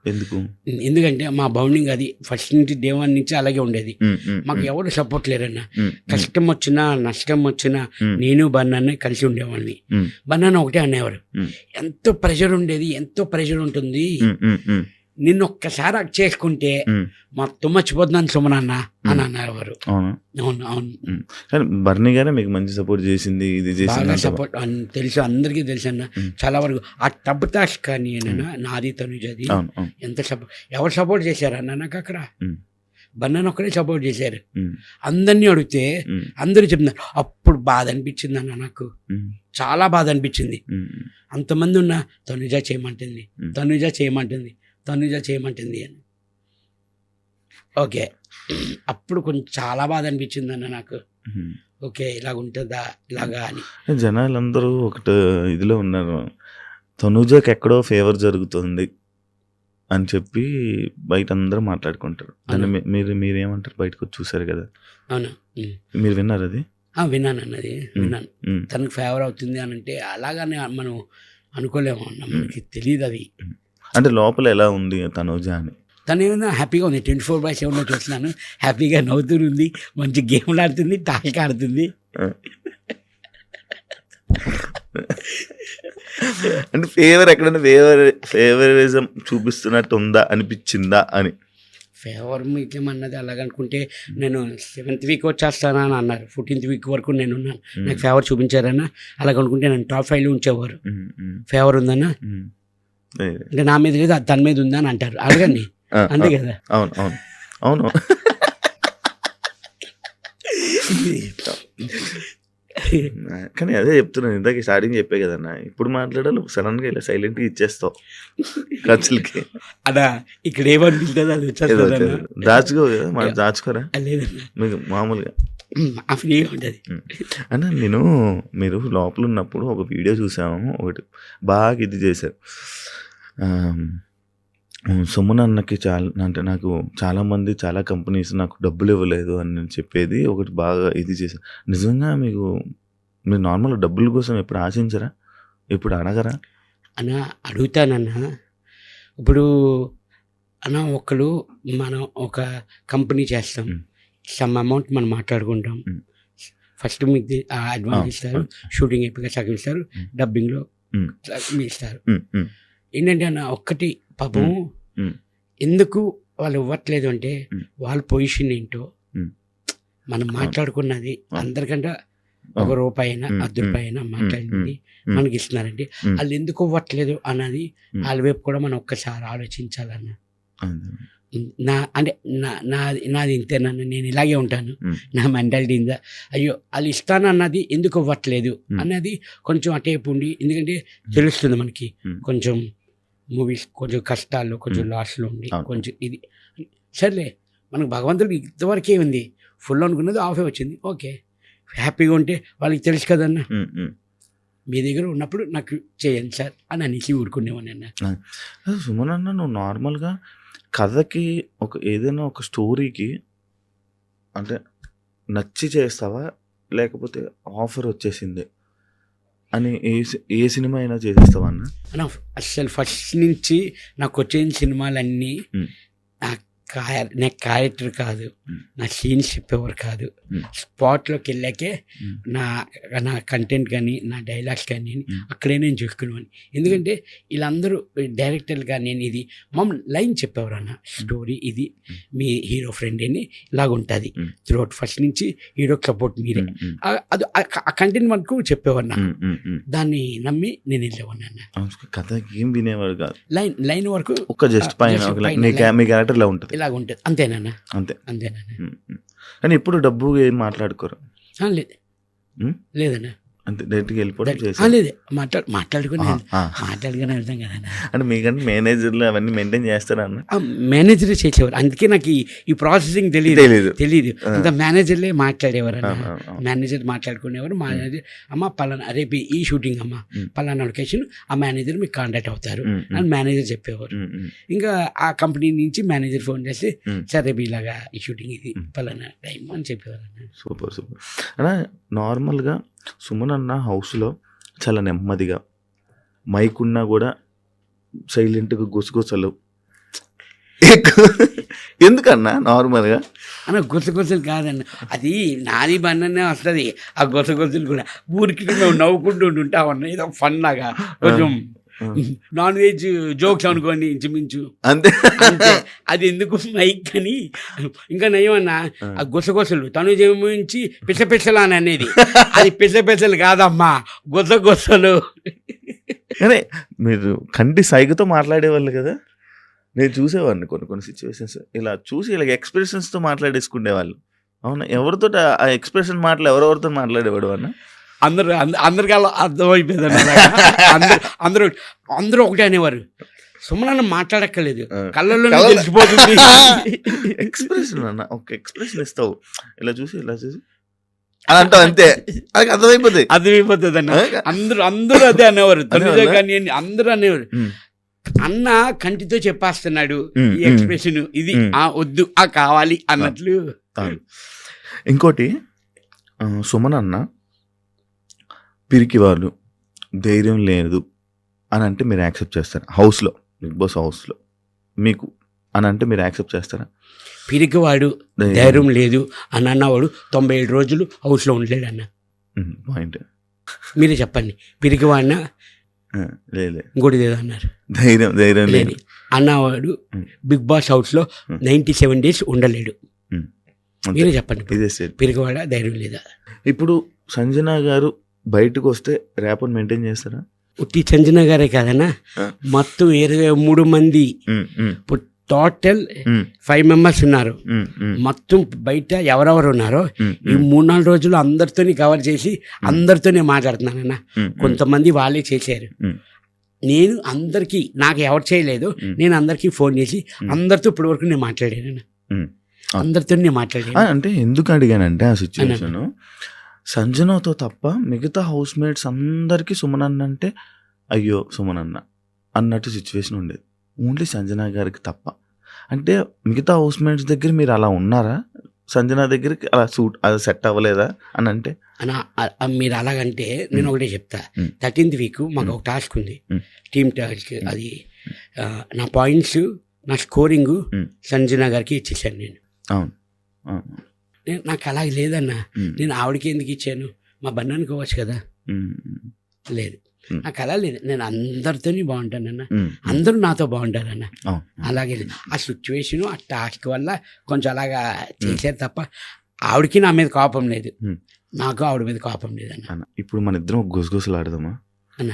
S2: ఎందుకంటే మా బౌండింగ్ అది ఫస్ట్ నుంచి డే 1 నుంచి అలాగే ఉండేది. మాకు ఎవరు సపోర్ట్ లేరన్న. కష్టం వచ్చినా నష్టం వచ్చినా నేను బన్నాన్ని కలిసి ఉండేవాడిని. బన్నాన్ని ఒకటే అనేవారు, ఎంతో ప్రెషర్ ఉండేది, ఎంతో ప్రెషర్ ఉంటుంది, నిన్ను ఒక్కసారి అది చేసుకుంటే మొత్తం మర్చిపోతున్నాను సుమన్ అన్న అని అన్నారు. అవును.
S1: కానీ బర్నీ గారే మీకు మంచి సపోర్ట్ చేసింది, ఇది చేసింది,
S2: సపోర్ట్ తెలుసు, అందరికీ తెలుసు అన్న. చాలా వరకు ఆ టబ్ టాస్క్ కానీ నాది తనుజది ఎంత సపోర్ట్, ఎవరు సపోర్ట్ చేశారన్న నాకు అక్కడ? బన్నాను ఒక్కడే సపోర్ట్ చేశారు. అందరినీ అడిగితే అందరూ చెప్తున్నారు. అప్పుడు బాధ అనిపించింది అన్న, నాకు చాలా బాధ అనిపించింది. అంతమంది ఉన్నా తనుజ చేయమంటుంది అని. ఓకే, అప్పుడు కొంచెం చాలా బాధ అనిపించింది అన్న నాకు. ఓకే, ఇలాగ ఉంటుందా ఇలాగా అని.
S1: జనాలందరూ ఒకటి ఇదిలో ఉన్నారు, తనుజకి ఎక్కడో ఫేవర్ జరుగుతుంది అని చెప్పి బయట అందరూ మాట్లాడుకుంటారు. దాన్ని మీరేమంటారు? బయటకు వచ్చి చూసారు కదా,
S2: అవును,
S1: మీరు విన్నారు అది?
S2: విన్నాను అన్నది, విన్నాను. తనకు ఫేవర్ అవుతుంది అని అంటే అలాగనే మనం అనుకోలేము అన్న, మనకి తెలియదు అది.
S1: అంటే లోపల ఎలా ఉంది తనూజ అని?
S2: తను ఏమైనా హ్యాపీగా ఉంది, 24/7 చూస్తున్నాను, హ్యాపీగా నవ్వుతుంది, మంచి గేమ్లు ఆడుతుంది, టాక్ ఆడుతుంది.
S1: అంటే ఎక్కడైనా ఫేవరిజం చూపిస్తున్నట్టు ఉందా అనిపించిందా అని?
S2: ఫేవర్ మీకేం అన్నది అలాగనుకుంటే నేను 7th వీక్ వచ్చేస్తానా అని అన్నారు, 14th వీక్ వరకు నేను ఉన్నాను, నాకు ఫేవర్ చూపించారన్నా. అలాగనుకుంటే నేను టాప్ 5లో ఉంచేవారు. ఫేవర్ ఉందన్నా అంటే నా మీద లేదు, తన మీద ఉందా అని అంటారు, అడగండి. అంతే కదా?
S1: అవును అవును అవును. కానీ అదే చెప్తున్నాను, ఇందాక స్టార్టింగ్ చెప్పే కదన్నా, ఇప్పుడు మాట్లాడాలి సడన్గా ఇలా సైలెంట్గా ఇచ్చేస్తావు ఖర్చులకి.
S2: అదా ఇక్కడ ఏమనిపిస్తుంది అది వచ్చేస్తుంది.
S1: దాచుకో కదా, మనం దాచుకోరా
S2: లేదన్నా,
S1: మీకు మామూలుగా
S2: ఫ్రీగా ఉంటుంది
S1: అన్న. మీరు లోపల ఉన్నప్పుడు ఒక వీడియో చూసాము, ఒకటి బాగా ఇది చేశారు. సుమన్ అన్నకి అంటే నాకు చాలామంది చాలా కంపెనీస్ నాకు డబ్బులు ఇవ్వలేదు అని నేను చెప్పేది ఒకటి బాగా ఇది చేశాను. నిజంగా మీరు నార్మల్ డబ్బుల కోసం ఎప్పుడు ఆశించరా, ఎప్పుడు అడగరా?
S2: అన్న అడుగుతానన్నా. ఇప్పుడు అన్న ఒకరు మనం ఒక కంపెనీ చేస్తాం, సమ్ అమౌంట్ మనం మాట్లాడుకుంటాం, ఫస్ట్ మీకు అడ్వాన్స్ ఇస్తారు, షూటింగ్ అయిపోయి సగం ఇస్తారు, డబ్బింగ్లో ఇస్తారు. ఏంటంటే అన్న ఒక్కటి పాపం ఎందుకు వాళ్ళు ఇవ్వట్లేదు అంటే వాళ్ళ పొజిషన్ ఏంటో, మనం మాట్లాడుకున్నది అందరికంటే ₹1 అయినా ₹10 అయినా మాట్లాడింది మనకి ఇస్తున్నారంటే వాళ్ళు ఎందుకు ఇవ్వట్లేదు అన్నది వాళ్ళ వైపు కూడా మనం ఒక్కసారి ఆలోచించాలన్న. అంటే నాది ఇంతేనన్న, నేను ఇలాగే ఉంటాను, నా మెంటాలిటీ ఇందా. అయ్యో వాళ్ళు ఇస్తానన్నది ఎందుకు ఇవ్వట్లేదు అన్నది కొంచెం అటేపు ఉండి, ఎందుకంటే తెలుస్తుంది మనకి కొంచెం మూవీస్ కొంచెం కష్టాల్లో కొంచెం లాస్లో ఉండి కొంచెం ఇది సర్లే, మనకు భగవంతుడికి ఇంతవరకే ఉంది, ఫుల్ అనుకున్నది హాఫే వచ్చింది, ఓకే హ్యాపీగా ఉంటే వాళ్ళకి తెలుసు కదన్నా. మీ దగ్గర ఉన్నప్పుడు నాకు చేయండి సార్ అని అనేసి ఊరుకునేవాడిని అన్న.
S1: సుమన్ అన్న, నువ్వు నార్మల్గా కథకి ఏదైనా ఒక స్టోరీకి అంటే నచ్చి చేస్తావా, లేకపోతే ఆఫర్ వచ్చేసింది అని ఏ సినిమా అయినా చేసేస్తావా అన్న?
S2: అసలు ఫస్ట్ నుంచి నాకు వచ్చిన సినిమాలన్నీ నా క్యారెక్టర్ కాదు, నా సీన్స్ చెప్పేవారు కాదు, స్పాట్లోకి వెళ్ళాకే నా కంటెంట్ కానీ నా డైలాగ్స్ కానీ అక్కడే నేను చూసుకునేవాడిని. ఎందుకంటే వీళ్ళందరూ డైరెక్టర్లు కానీ నేను ఇది మమ్మల్ని లైన్ చెప్పేవారు అన్న, స్టోరీ ఇది మీ హీరో ఫ్రెండ్ అని ఇలాగుంటుంది త్రూఅవుట్, ఫస్ట్ నుంచి హీరోకి సపోర్ట్ మీరే, అది ఆ కంటెంట్ వరకు చెప్పేవారు నాకు, దాన్ని నమ్మి నేను వెళ్ళేవాడిని అన్న.
S1: కథ ఏం వినేవాడు కాదు,
S2: లైన్ వరకు
S1: ఒక జస్ట్ పైన మీ క్యారెక్టర్ ఇలా ఉంటుంది,
S2: ఇలాగ ఉంటుంది అంతేనా? అంతేనా?
S1: కానీ ఇప్పుడు డబ్బు ఏం మాట్లాడుకోరు?
S2: లేదన్నా,
S1: అంతే డైరెక్ట్గా వెళ్ళిపోవడం.
S2: లేదు మాట్లాడుకుని వెళ్తాం కదన్నా.
S1: అంటే మీకంటే మేనేజర్లు అవన్నీ మెయింటైన్ చేస్తారా అన్న?
S2: మేనేజరే చేసేవారు, అందుకే నాకు ఈ ప్రాసెసింగ్ తెలియదు. అంత మేనేజర్లే మాట్లాడేవారు అన్న, మేనేజర్ మాట్లాడుకునేవారు. మేనేజర్ అమ్మ పలానా రేపు ఈ షూటింగ్ అమ్మ పలానా లొకేషన్, ఆ మేనేజర్ మీకు కాంటాక్ట్ అవుతారు అని మేనేజర్ చెప్పేవారు. ఇంకా ఆ కంపెనీ నుంచి మేనేజర్ ఫోన్ చేసి సార్ రేపు ఇలాగా ఈ షూటింగ్ ఇది పలానా టైం అని చెప్పేవారు అన్న.
S1: సూపర్ అన్న. నార్మల్గా సుమన్ అన్న హౌస్లో చాలా నెమ్మదిగా, మైక్ ఉన్నా కూడా సైలెంట్గా గుసగుసలు ఎందుకన్నా? నార్మల్గా
S2: అన్న గుసగుసలు కాదన్న, అది నాది బండనే వస్తుంది. ఆ గుసగుసలు కూడా ఊరికి మేము నవ్వుకుంటూ ఉంటామన్న, ఏదో ఫన్ లాగా కొంచెం నాన్ వెజ్ జోక్స్ అనుకోండి ఇంచుమించు అంతే. అది ఎందుకు మైక్ అని. ఇంకా నయమన్నా ఆ గుసగుసలు తను జమించి పిసపిసలు అని అనేది, అది పిసపిసలు కాదమ్మా, గుసగుసలు.
S1: అరే మీరు కంటి సైగతో మాట్లాడేవాళ్ళు కదా, నేను చూసేవాడిని కొన్ని సిచ్యువేషన్స్ ఇలా చూసి ఇలా ఎక్స్ప్రెషన్స్తో మాట్లాడేసుకునేవాళ్ళు. అవునా? ఎవరితో ఆ ఎక్స్ప్రెషన్ మాటలు ఎవరెవరితో మాట్లాడేవాడు అన్న?
S2: అందరికి అలా అర్థమైపోయింది. అందరూ ఒకటే అనేవారు, సుమన్ మాట్లాడక్కర్లేదు, కళ్ళల్లో తెలిసిపోతుంది.
S1: ఎక్స్ప్రెషన్ అన్న, ఒక ఎక్స్ప్రెషన్ ఇస్తావు, ఇలా చూసి అలా అంటావు అంతే, అది అర్థమైపోతుంది
S2: అన్న. అందరూ అదే అనేవారు, తొమ్మిదో కానీ అందరూ అనేవారు, అన్న కంటితో చెప్పేస్తున్నాడు ఈ ఎక్స్ప్రెషన్, ఇది వద్దు కావాలి అన్నట్లు.
S1: ఇంకోటి సుమన్ అన్న పిరికివాళ్ళు, ధైర్యం లేదు అని అంటే మీరు యాక్సెప్ట్ చేస్తారా? హౌస్లో, బిగ్ బాస్ హౌస్లో మీకు అని అంటే మీరు యాక్సెప్ట్ చేస్తారా?
S2: పిరికివాడు, ధైర్యం లేదు అని అన్నవాడు 97 రోజులు హౌస్లో ఉండలేడు అన్న.
S1: పాయింట్.
S2: మీరే చెప్పండి, పిరికివాడిన
S1: లేదు
S2: ఇంకోటి ఏదో అన్నారు,
S1: ధైర్యం ధైర్యం లేదు
S2: అన్నవాడు బిగ్ బాస్ హౌస్లో 97 డేస్ ఉండలేడు. మీరే చెప్పండి,
S1: ఇదే సేమ్.
S2: పిరికివాడా, ధైర్యం లేదా?
S1: ఇప్పుడు సంజన గారు బయటకు వస్తే ర్యాప్ని మెయింటైన్ చేస్తారా?
S2: ఉట్టి సంజన గారే కాదన్నా, మొత్తం 23 మంది, ఇప్పుడు టోటల్ 5 మెంబర్స్ ఉన్నారు. మొత్తం బయట ఎవరెవరు ఉన్నారో ఈ 3-4 రోజులు అందరితోని కవర్ చేసి అందరితోనే మాట్లాడుతున్నానన్న. కొంతమంది వాళ్ళే చేశారు. నేను అందరికీ, నాకు ఎవరు చేయలేదు, నేను అందరికీ ఫోన్ చేసి అందరితో ఇప్పటి వరకు నేను మాట్లాడాను. అందరితో నేను మాట్లాడాను.
S1: అంటే ఎందుకు అడిగానంటే ఆ సిచ్యువేషన్, సంజనతో తప్ప మిగతా హౌస్ మేట్స్ అందరికీ సుమన్ అన్న అంటే అయ్యో సుమన్ అన్న అన్నట్టు సిచ్యువేషన్ ఉండేది. ఓన్లీ సంజన గారికి తప్ప. అంటే మిగతా హౌస్ మేట్స్ దగ్గర మీరు అలా ఉన్నారా? సంజన దగ్గరికి అలా అది సెట్ అవ్వలేదా అని అంటే?
S2: మీరు అలాగంటే నేను ఒకటే చెప్తా. 13th వీక్ మాకు ఒక టాస్క్ ఉంది, టీమ్ టాస్క్. అది నా పాయింట్స్, నా స్కోరింగ్ సంజన గారికి ఇచ్చేసాను నేను.
S1: అవును,
S2: నాకు అలాగే లేదన్నా. నేను ఆవిడకి ఎందుకు ఇచ్చాను? మా బంధానికి ఇవ్వచ్చు కదా. లేదు, నాకు అలా లేదు. నేను అందరితోని బాగుంటానన్న, అందరూ నాతో బాగుంటారన్న. అలాగే ఆ సిచ్యువేషను, ఆ టాస్క్ వల్ల కొంచెం అలాగా చేశారు తప్ప ఆవిడకి నా మీద కోపం లేదు, నాకు ఆవిడ మీద కోపం లేదన్న.
S1: ఇప్పుడు మన ఇద్దరం గుసగుసలు ఆడదామా
S2: అన్న?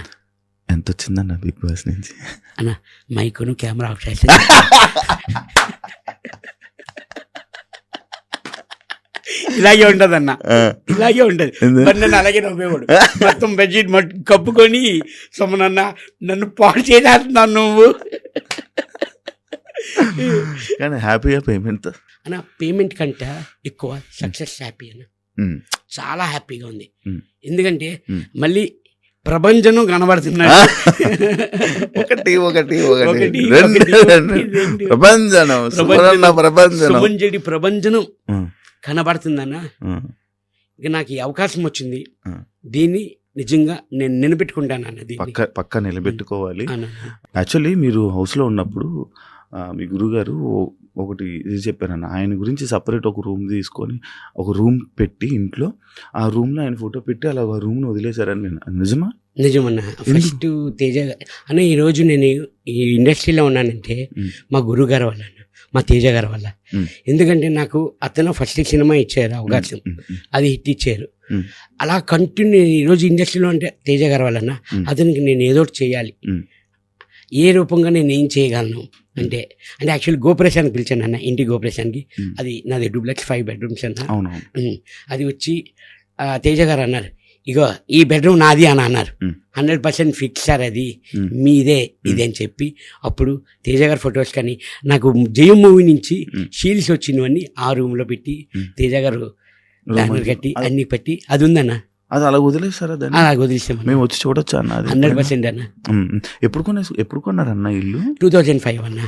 S1: ఎంత వచ్చిందన్న బిగ్ బాస్ నుంచి?
S2: అన్న మైకును కెమెరా ఆఫ్ చేసి ఇలాగే ఉంటది అన్న, ఇలాగే ఉంటది. మరి నన్ను అలాగే నవ్వేవాడు, మొత్తం బెడ్షీట్ కప్పుకొని సొమ్మనన్న నన్ను పాడు చేసేస్తున్నాను నువ్వు.
S1: కానీ హ్యాపీగా పేమెంట్
S2: అన్న, పేమెంట్ కంటే ఎక్కువ సక్సెస్ హ్యాపీ అన్న. చాలా హ్యాపీగా ఉంది. ఎందుకంటే మళ్ళీ ప్రభంజనం కనబడుతున్నాడు.
S1: ఒకటి ప్రభంజనం
S2: కనబడుతుందన్న. ఇక నాకు ఈ అవకాశం వచ్చింది, దీన్ని నిజంగా నేను నిలబెట్టుకుంటాను అన్నది.
S1: పక్క నిలబెట్టుకోవాలి. యాక్చువల్లీ మీరు హౌస్లో ఉన్నప్పుడు మీ గురుగారు ఒకటి ఇది చెప్పారన్న, ఆయన గురించి సపరేట్ ఒక రూమ్ తీసుకొని ఒక రూమ్ పెట్టి ఇంట్లో ఆ రూమ్లో ఆయన ఫోటో పెట్టి అలా ఒక రూమ్ను వదిలేశారని నేను. నిజమా?
S2: నిజమన్న. ఫస్ట్ తేజ అన్న, ఈరోజు నేను ఈ ఇండస్ట్రీలో ఉన్నానంటే మా గురువు గారి వల్ల, మా తేజ గారి వల్ల. ఎందుకంటే నాకు అతను ఫస్ట్ సినిమా ఇచ్చారు అవకాశం, అది హిట్ ఇచ్చారు. అలా కంటిన్యూ ఈరోజు ఇండస్ట్రీలో అంటే తేజ గారి వల్ల. అతనికి నేను ఏదో ఒకటి చేయాలి, ఏ రూపంగా నేను ఏం చేయగలను అంటే యాక్చువల్లీ గోపురేషానికి పిలిచాను అన్న, ఇంటి గోపురేషానికి. అది నాది 2,5 బెడ్రూమ్స్ అన్న. అది వచ్చి తేజ గారు అన్నారు, ఇగో ఈ బెడ్రూమ్ నాది అని అన్నారు. 100% ఫిక్స్ సార్, అది మీదే ఇది అని చెప్పి అప్పుడు తేజ గారి ఫొటోస్ కానీ నాకు జయం మూవీ నుంచి షీల్డ్స్ వచ్చినవన్నీ ఆ రూమ్లో పెట్టి తేజ గారు బ్యానర్ కట్టి అన్ని పెట్టి అది ఉందన్న.
S1: అది అలా వదిలేస్తారా?
S2: అలా వదిలేసాం,
S1: మేము వచ్చి చూడొచ్చు అన్న.
S2: 100% అన్న.
S1: ఎప్పుడు కొన్నారన్న ఇల్లు?
S2: 2005 అన్న.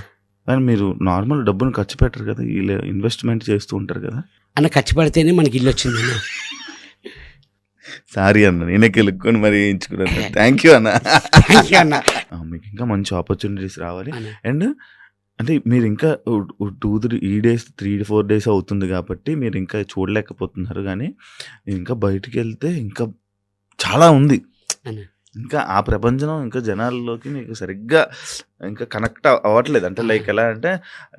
S1: కానీ మీరు నార్మల్ డబ్బును ఖర్చు పెట్టరు కదా, ఇలా ఇన్వెస్ట్మెంట్ చేస్తూ ఉంటారు కదా
S2: అన్న. ఖర్చు పెడితేనే మనకి ఇల్లు వచ్చింది అన్న.
S1: సారీ అన్న, నేనే కెలుక్కొని మరి ఎంచుకున్నాను. థ్యాంక్ యూ అన్న. మీకు ఇంకా మంచి ఆపర్చునిటీస్ రావాలి. అండ్ అంటే మీరు ఇంకా 3-4 డేస్ అవుతుంది కాబట్టి మీరు ఇంకా చూడలేకపోతున్నారు. కానీ ఇంకా బయటికి వెళ్తే ఇంకా చాలా ఉంది. ఇంకా ఆ ప్రపంచం ఇంకా జనాల్లోకి మీకు సరిగ్గా ఇంకా కనెక్ట్ అవ్వట్లేదు. అంటే లైక్ ఎలా అంటే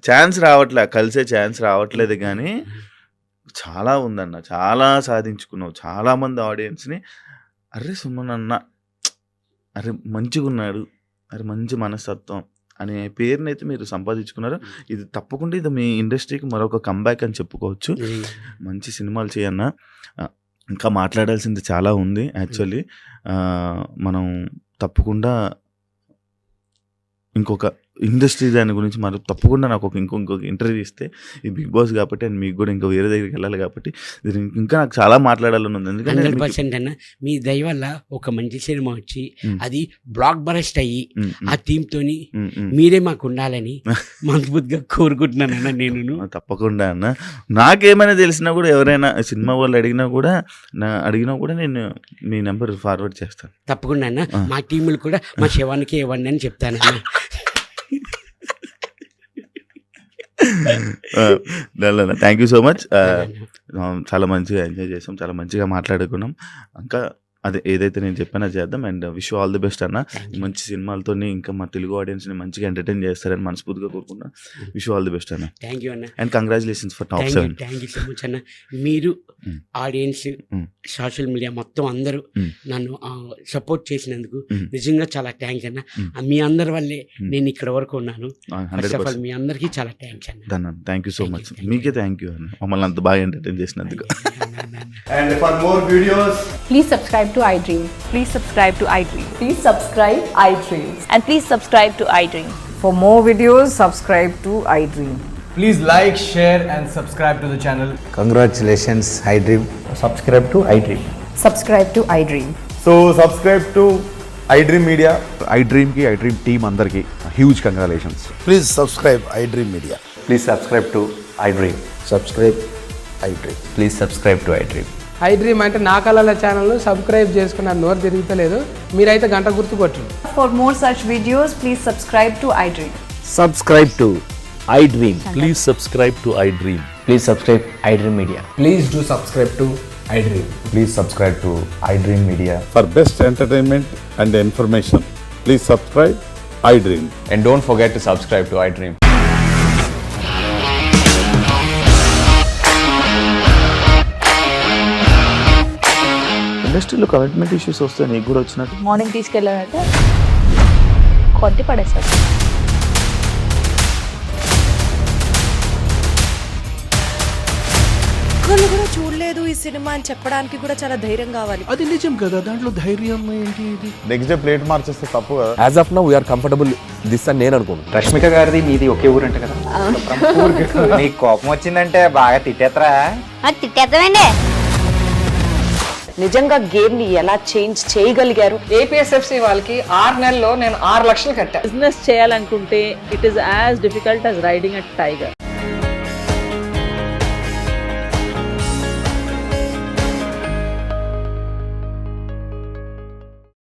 S1: ఛాన్స్ రావట్లేదు, కలిసే ఛాన్స్ రావట్లేదు. కానీ చాలా ఉందన్న, చాలా సాధించుకున్నావు. చాలామంది ఆడియన్స్ని అరే సుమన్ అన్న, అరే మంచిగా ఉన్నాడు, అరే మంచి మనస్తత్వం అనే పేరునైతే మీరు సంపాదించుకున్నారు. ఇది తప్పకుండా ఇది మీ ఇండస్ట్రీకి మరొక కంబ్యాక్ అని చెప్పుకోవచ్చు. మంచి సినిమాలు చేయన్న. ఇంకా మాట్లాడాల్సింది చాలా ఉంది. యాక్చువల్లీ మనం తప్పకుండా ఇంకొక ఇండస్ట్రీ దాని గురించి మరి తప్పకుండా నాకు ఇంకొక ఇంటర్వ్యూ ఇస్తే ఈ బిగ్ బాస్ కాబట్టి అండ్ మీకు కూడా ఇంకా వేరే దగ్గరికి వెళ్ళాలి కాబట్టి ఇంకా నాకు చాలా మాట్లాడాలని ఉంది. ఎందుకంటే
S2: 100% అన్న మీ దయ వల్ల ఒక మంచి సినిమా వచ్చి అది బ్లాక్ బరస్ట్ అయ్యి ఆ థీమ్ తోని మీరే మాకు ఉండాలని మనస్ఫూర్తిగా కోరుకుంటున్నానన్న నేను.
S1: తప్పకుండా అన్న, నాకేమైనా తెలిసినా కూడా ఎవరైనా సినిమా వాళ్ళు అడిగినా కూడా నేను మీ నెంబర్ ఫార్వర్డ్ చేస్తాను
S2: తప్పకుండా అన్న. మా టీములు కూడా మా శవానికి ఇవ్వండి అని చెప్తానన్న.
S1: Thank you so much. చాలా మంచిగా ఎంజాయ్ చేసాం, చాలా మంచిగా మాట్లాడుకున్నాం. ఇంకా అదే ఏదైతే నేను చెప్పానో చేద్దాం. And wish all the best అన్న. మంచి సినిమాలతో ఇంకా మా తెలుగు ఆడియన్స్ని మంచిగా ఎంటర్టైన్ చేస్తారని మనస్ఫూర్తిగా కోరుకున్నా. విష్ ఆల్ ది బెస్ట్ అన్న.
S2: థ్యాంక్ యూ అన్న.
S1: And congratulations for top 7.
S2: Thank you so much అన్న. మీరు ఆడియన్స్, సోషల్ మీడియా మొత్తం అందరూ నన్ను సపోర్ట్ చేసినందుకు నిజంగా చాలా థ్యాంక్స్ అన్న. మీ అందరి వల్లే నేను ఇక్కడ వరకు ఉన్నాను. ఫస్ట్ ఆఫ్ ఆల్ మీ అందరికీ చాలా థ్యాంక్స్ అన్న.
S1: Thank you so much. మీకే థ్యాంక్ యూ అన్న, మమ్మల్ని అంత బాగా ఎంటర్టైన్ చేసినందుకు.
S3: And for more videos,
S4: please subscribe to iDream.
S5: Please subscribe to iDream.
S4: Please subscribe iDream.
S5: And please subscribe to iDream.
S6: For more videos, subscribe to iDream.
S3: please like, share and subscribe to the channel.
S7: Congratulations, iDream. Subscribe to iDream.
S4: Subscribe to iDream.
S3: So subscribe to iDream Media.
S8: iDream ki iDream team andarki huge congratulations.
S7: Please subscribe iDream Media.
S8: Please subscribe to iDream.
S7: Subscribe iDream.
S8: Please subscribe to iDream.
S9: iDream అంటే నా కళల channel subscribe చేసుకున్న నోరు తిరుగుతలేదు, మీరైతే గంట గుర్తు కొట్టండి.
S4: For more such videos, please subscribe to iDream.
S7: Subscribe to iDream.
S10: Please subscribe to iDream.
S7: Please subscribe iDream Media.
S3: Please do subscribe to iDream.
S8: Please subscribe to iDream Media.
S11: For best entertainment and information, please subscribe iDream.
S8: And don't forget to subscribe to iDream.
S1: ఇండస్ట్రీలో commitment issues వస్తే నీకు కూడా వచ్చినట్టు
S5: morning తీసుకెళ్ళాలంటే కొట్టి పడేస్తారు.
S12: ఒక్కళ్ళు కూడా చూడలేదు ఈ సినిమా అని చెప్పడానికి కూడా చాలా ధైర్యం కావాలి.
S10: అది నిజం కదా, దాంట్లో ధైర్యం ఏంటి? ఇది
S11: నెక్స్ట్ డే ప్లేట్ మార్చేస్తే తప్పు కదా.
S10: As of now we're comfortable this అని నేను అనుకుంటున్నాను.
S7: రష్మిక గారిది మీది ఒకే ఊరంట కదా. నీకు కోపం వచ్చిందంటే బాగా తిట్టేత్తరా?
S5: తిట్టేద్దామండి.
S12: నిజంగా గేమ్ ని ఎలా చేంజ్ చేయగలిగారు?
S6: APSFC వాళ్ళకి 6 నెలల్లో నేను 6 లక్షలు కట్టా.
S5: బిజినెస్ చేయాలనుకుంటే it is as difficult as riding a tiger.